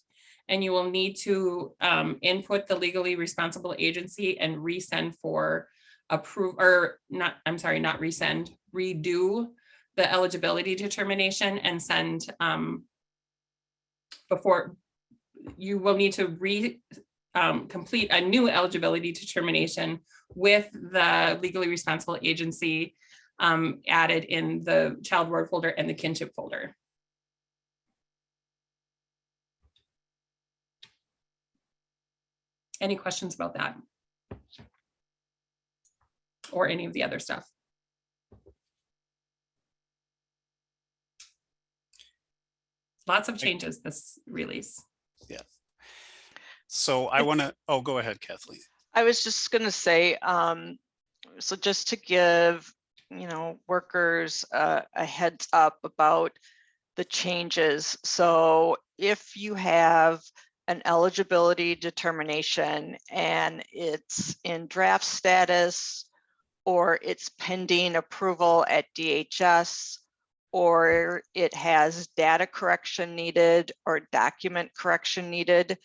and you will need to input the legally responsible agency and resend for approve, or not, I'm sorry, not resend, redo the eligibility determination and send before you will need to complete a new eligibility determination with the legally responsible agency added in the child ward folder and the kinship folder. Any questions about that? Or any of the other stuff? Lots of changes this release. Yeah. So I want to, oh, go ahead, Kathleen. I was just going to say, so just to give, workers a heads up about the changes. So if you have an eligibility determination and it's in draft status, or it's pending approval at DHS, or it has data correction needed or document correction needed,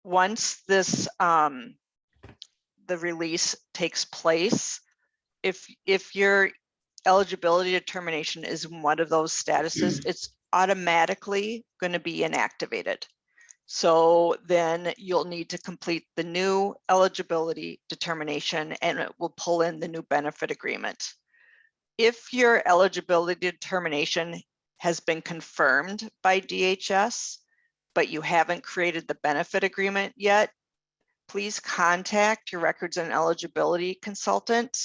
once this the release takes place, if your eligibility determination is one of those statuses, it's automatically going to be inactivated. So then you'll need to complete the new eligibility determination and it will pull in the new benefit agreement. If your eligibility determination has been confirmed by DHS, but you haven't created the benefit agreement yet, please contact your records and eligibility consultant.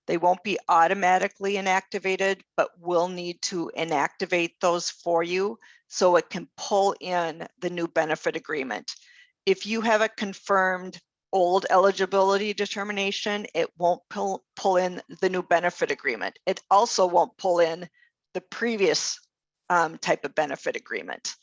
They won't be automatically inactivated, but we'll need to inactivate those for you so it can pull in the new benefit agreement. If you have a confirmed old eligibility determination, it won't pull in the new benefit agreement. It also won't pull in the previous type of benefit agreement.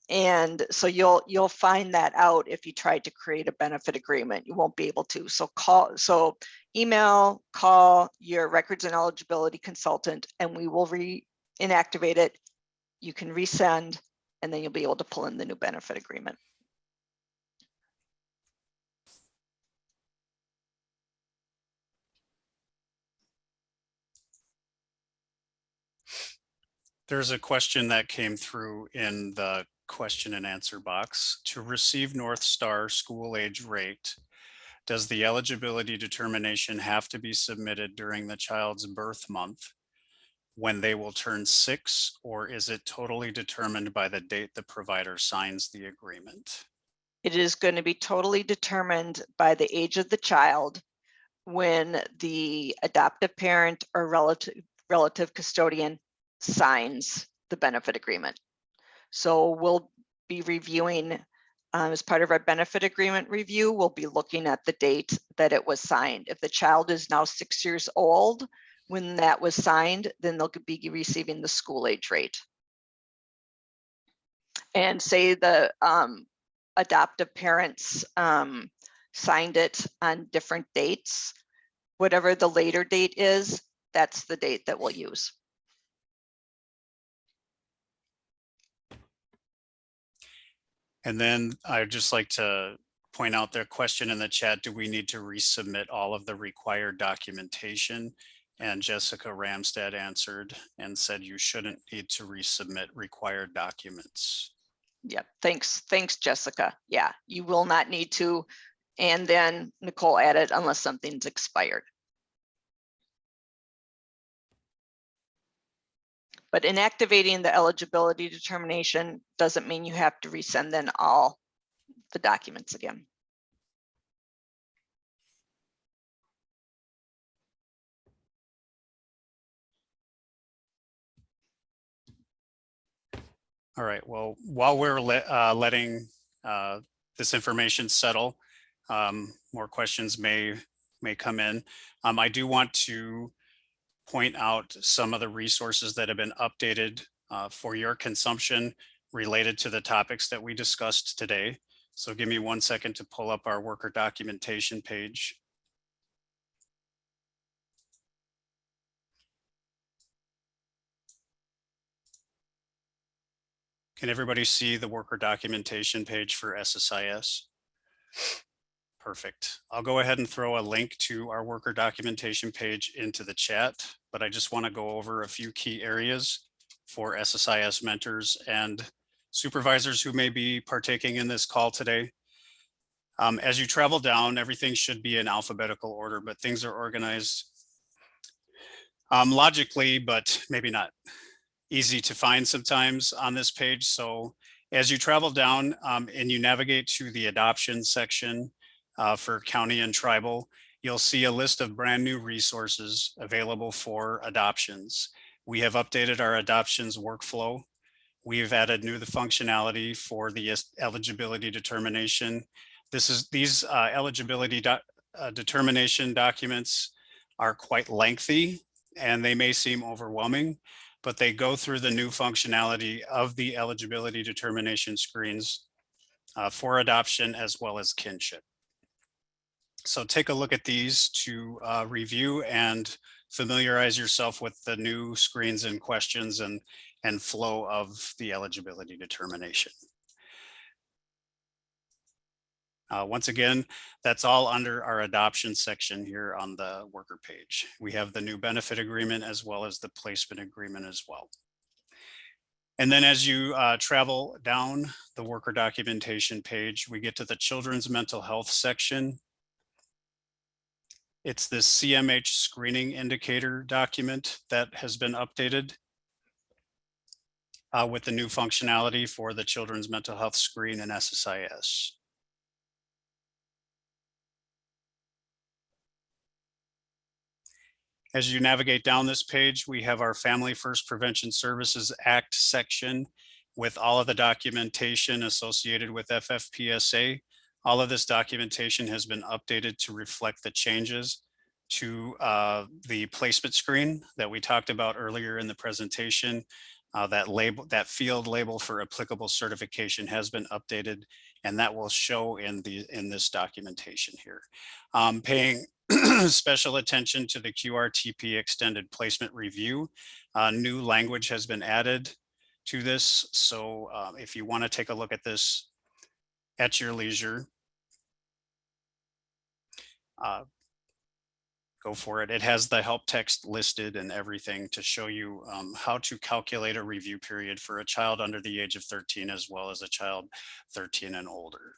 And so you'll find that out if you try to create a benefit agreement. You won't be able to. So email, call your records and eligibility consultant, and we will inactivate it. You can resend, and then you'll be able to pull in the new benefit agreement. There's a question that came through in the question and answer box. To receive North Star school age rate, does the eligibility determination have to be submitted during the child's birth month when they will turn 6, or is it totally determined by the date the provider signs the agreement? It is going to be totally determined by the age of the child when the adoptive parent or relative custodian signs the benefit agreement. So we'll be reviewing as part of our benefit agreement review, we'll be looking at the date that it was signed. If the child is now 6 years old when that was signed, then they'll be receiving the school age rate. and say the adoptive parents signed it on different dates, whatever the later date is, that's the date that we'll use. And then I'd just like to point out the question in the chat, do we need to resubmit all of the required documentation? And Jessica Ramstad answered and said you shouldn't need to resubmit required documents. Yep, thanks, Jessica. Yeah, you will not need to. And then Nicole added, unless something's expired. But inactivating the eligibility determination doesn't mean you have to resend then all the documents again. All right, well, while we're letting this information settle, more questions may come in. I do want to point out some of the resources that have been updated for your consumption related to the topics that we discussed today. So give me 1 second to pull up our worker documentation page. Can everybody see the worker documentation page for SSIS? Perfect. I'll go ahead and throw a link to our worker documentation page into the chat, but I just want to go over a few key areas for SSIS mentors and supervisors who may be partaking in this call today. As you travel down, everything should be in alphabetical order, but things are organized logically, but maybe not easy to find sometimes on this page. So as you travel down and you navigate to the adoption section for county and tribal, you'll see a list of brand new resources available for adoptions. We have updated our adoptions workflow. We've added new functionality for the eligibility determination. These eligibility determination documents are quite lengthy and they may seem overwhelming, but they go through the new functionality of the eligibility determination screens for adoption as well as kinship. So take a look at these to review and familiarize yourself with the new screens and questions and flow of the eligibility determination. Once again, that's all under our adoption section here on the worker page. We have the new benefit agreement as well as the placement agreement as well. And then as you travel down the worker documentation page, we get to the children's mental health section. It's this CMH screening indicator document that has been updated with the new functionality for the children's mental health screen and SSIS. As you navigate down this page, we have our Family First Prevention Services Act section with all of the documentation associated with FFPSA. All of this documentation has been updated to reflect the changes to the placement screen that we talked about earlier in the presentation. That field label for applicable certification has been updated, and that will show in this documentation here. Paying special attention to the QRTP extended placement review. New language has been added to this. So if you want to take a look at this at your leisure, go for it. It has the help text listed and everything to show you how to calculate a review period for a child under the age of 13 as well as a child 13 and older.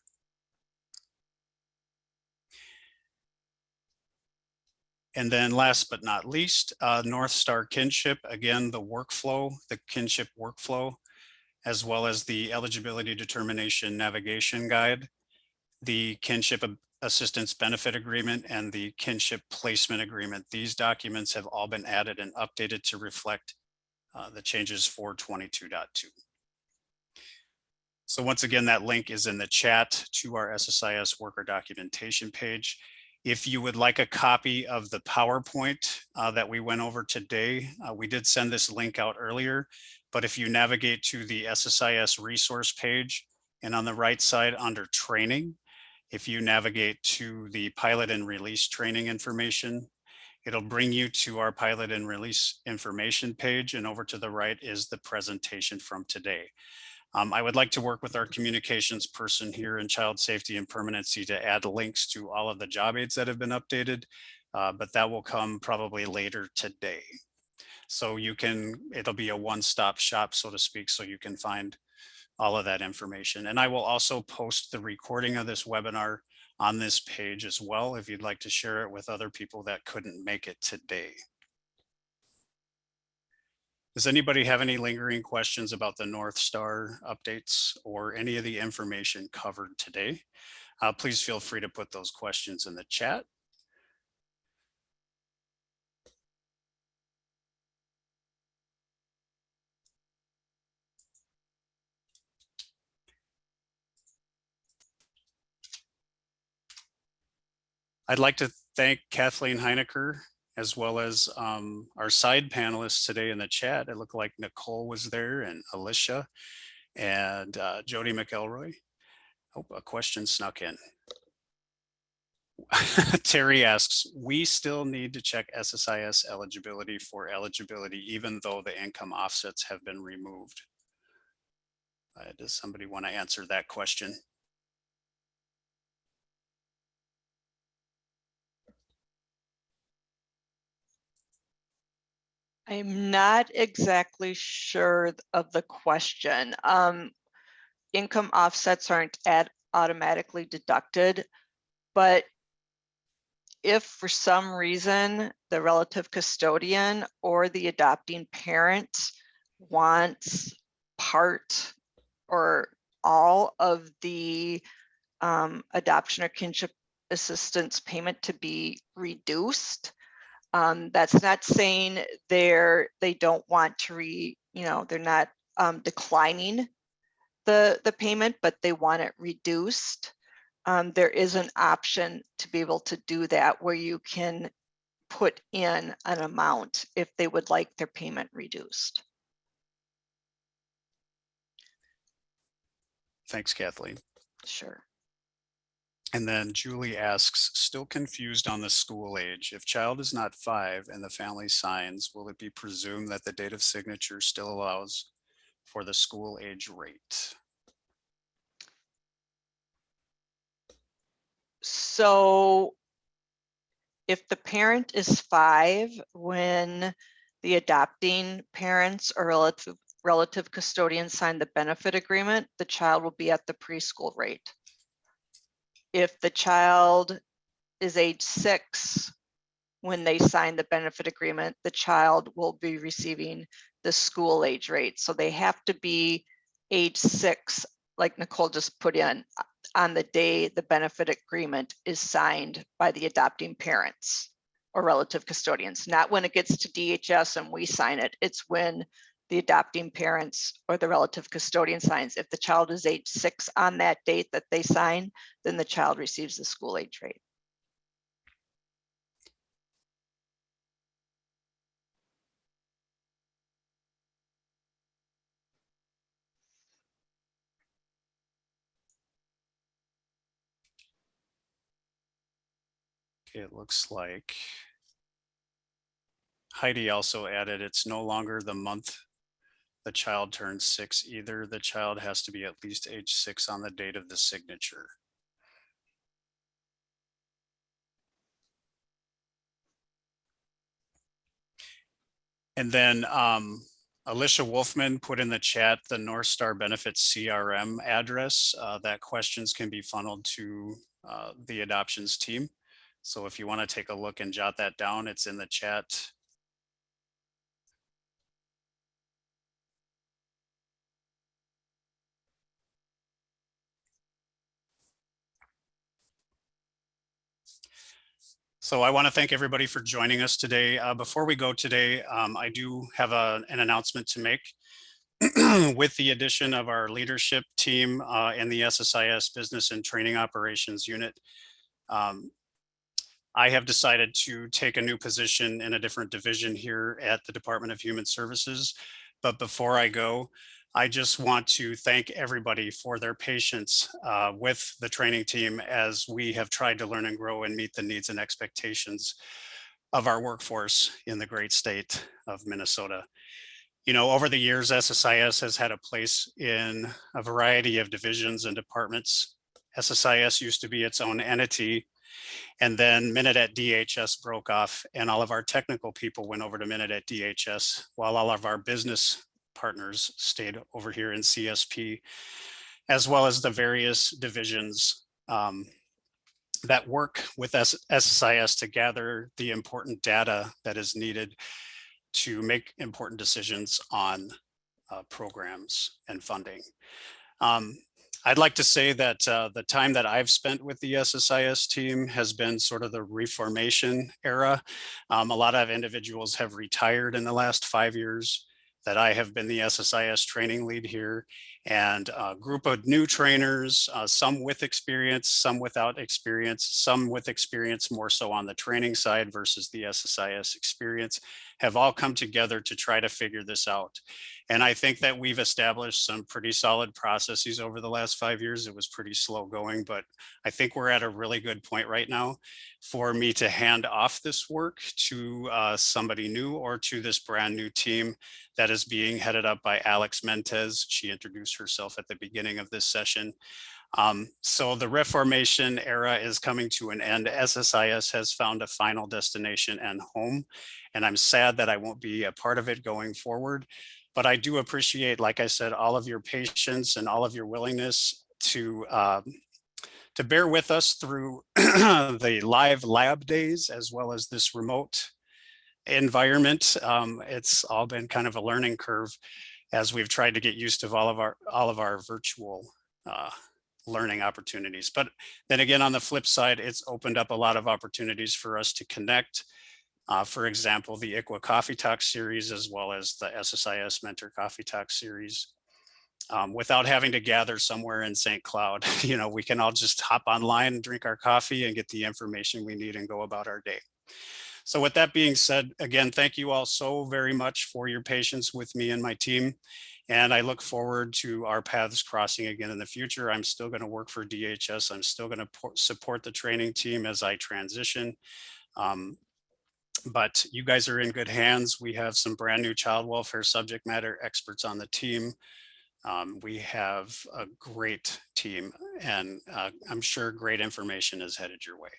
And then last but not least, North Star Kinship, again, the workflow, the Kinship workflow, as well as the eligibility determination navigation guide, the Kinship Assistance Benefit Agreement, and the Kinship Placement Agreement. These documents have all been added and updated to reflect the changes for 22.2. So once again, that link is in the chat to our SSIS worker documentation page. If you would like a copy of the PowerPoint that we went over today, we did send this link out earlier, but if you navigate to the SSIS resource page and on the right side under training, if you navigate to the pilot and release training information, it'll bring you to our pilot and release information page, and over to the right is the presentation from today. I would like to work with our communications person here in Child Safety and Permanency to add links to all of the job aids that have been updated, but that will come probably later today. So it'll be a one-stop shop, so to speak, so you can find all of that information. And I will also post the recording of this webinar on this page as well, if you'd like to share it with other people that couldn't make it today. Does anybody have any lingering questions about the North Star updates or any of the information covered today? Please feel free to put those questions in the chat. I'd like to thank Kathleen Heinecker, as well as our side panelists today in the chat. It looked like Nicole was there, and Alicia, and Jody McElroy. Oh, a question snuck in. Terry asks, we still need to check SSIS eligibility for eligibility, even though the income offsets have been removed. Does somebody want to answer that question? I'm not exactly sure of the question. Income offsets aren't automatically deducted, but if for some reason the relative custodian or the adopting parent wants part or all of the adoption or kinship assistance payment to be reduced, that's not saying they don't want to they're not declining the payment, but they want it reduced. There is an option to be able to do that, where you can put in an amount if they would like their payment reduced. Thanks, Kathleen. Sure. And then Julie asks, still confused on the school age. If child is not 5 and the family signs, will it be presumed that the date of signature still allows for the school age rate? So if the parent is 5, when the adopting parents or relative custodians sign the benefit agreement, the child will be at the preschool rate. If the child is age 6, when they sign the benefit agreement, the child will be receiving the school age rate. So they have to be age 6, like Nicole just put in, on the day the benefit agreement is signed by the adopting parents or relative custodians, not when it gets to DHS and we sign it. It's when the adopting parents or the relative custodian signs. If the child is age 6 on that date that they sign, then the child receives the school age rate. Okay, it looks like Heidi also added, it's no longer the month the child turns 6 either. The child has to be at least age 6 on the date of the signature. And then Alicia Wolfman put in the chat the North Star Benefits CRM address. That questions can be funneled to the adoptions team. So if you want to take a look and jot that down, it's in the chat. So I want to thank everybody for joining us today. Before we go today, I do have an announcement to make. With the addition of our leadership team in the SSIS Business and Training Operations Unit, I have decided to take a new position in a different division here at the Department of Human Services. But before I go, I just want to thank everybody for their patience with the training team as we have tried to learn and grow and meet the needs and expectations of our workforce in the great state of Minnesota. You know, over the years, SSIS has had a place in a variety of divisions and departments. SSIS used to be its own entity, and then Minute at DHS broke off, and all of our technical people went over to Minute at DHS, while all of our business partners stayed over here in CSP, as well as the various divisions that work with SSIS to gather the important data that is needed to make important decisions on programs and funding. I'd like to say that the time that I've spent with the SSIS team has been sort of the reformation era. A lot of individuals have retired in the last 5 years that I have been the SSIS training lead here, and a group of new trainers, some with experience, some without experience, some with experience more so on the training side versus the SSIS experience, have all come together to try to figure this out. And I think that we've established some pretty solid processes over the last 5 years. It was pretty slow going, but I think we're at a really good point right now for me to hand off this work to somebody new or to this brand new team that is being headed up by Alex Mendez. She introduced herself at the beginning of this session. So the reformation era is coming to an end. SSIS has found a final destination and home, and I'm sad that I won't be a part of it going forward. But I do appreciate, like I said, all of your patience and all of your willingness to bear with us through the live lab days, as well as this remote environment. It's all been kind of a learning curve as we've tried to get used to all of our virtual learning opportunities. But then again, on the flip side, it's opened up a lot of opportunities for us to connect. For example, the ICWA Coffee Talk series, as well as the SSIS Mentor Coffee Talk series, without having to gather somewhere in St. Cloud. You know, we can all just hop online and drink our coffee and get the information we need and go about our day. So with that being said, again, thank you all so very much for your patience with me and my team. And I look forward to our paths crossing again in the future. I'm still going to work for DHS. I'm still going to support the training team as I transition. But you guys are in good hands. We have some brand new child welfare subject matter experts on the team. We have a great team, and I'm sure great information is headed your way.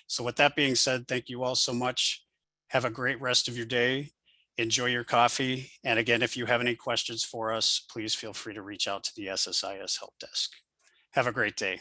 So with that being said, thank you all so much. Have a great rest of your day. Enjoy your coffee. And again, if you have any questions for us, please feel free to reach out to the SSIS help desk. Have a great day.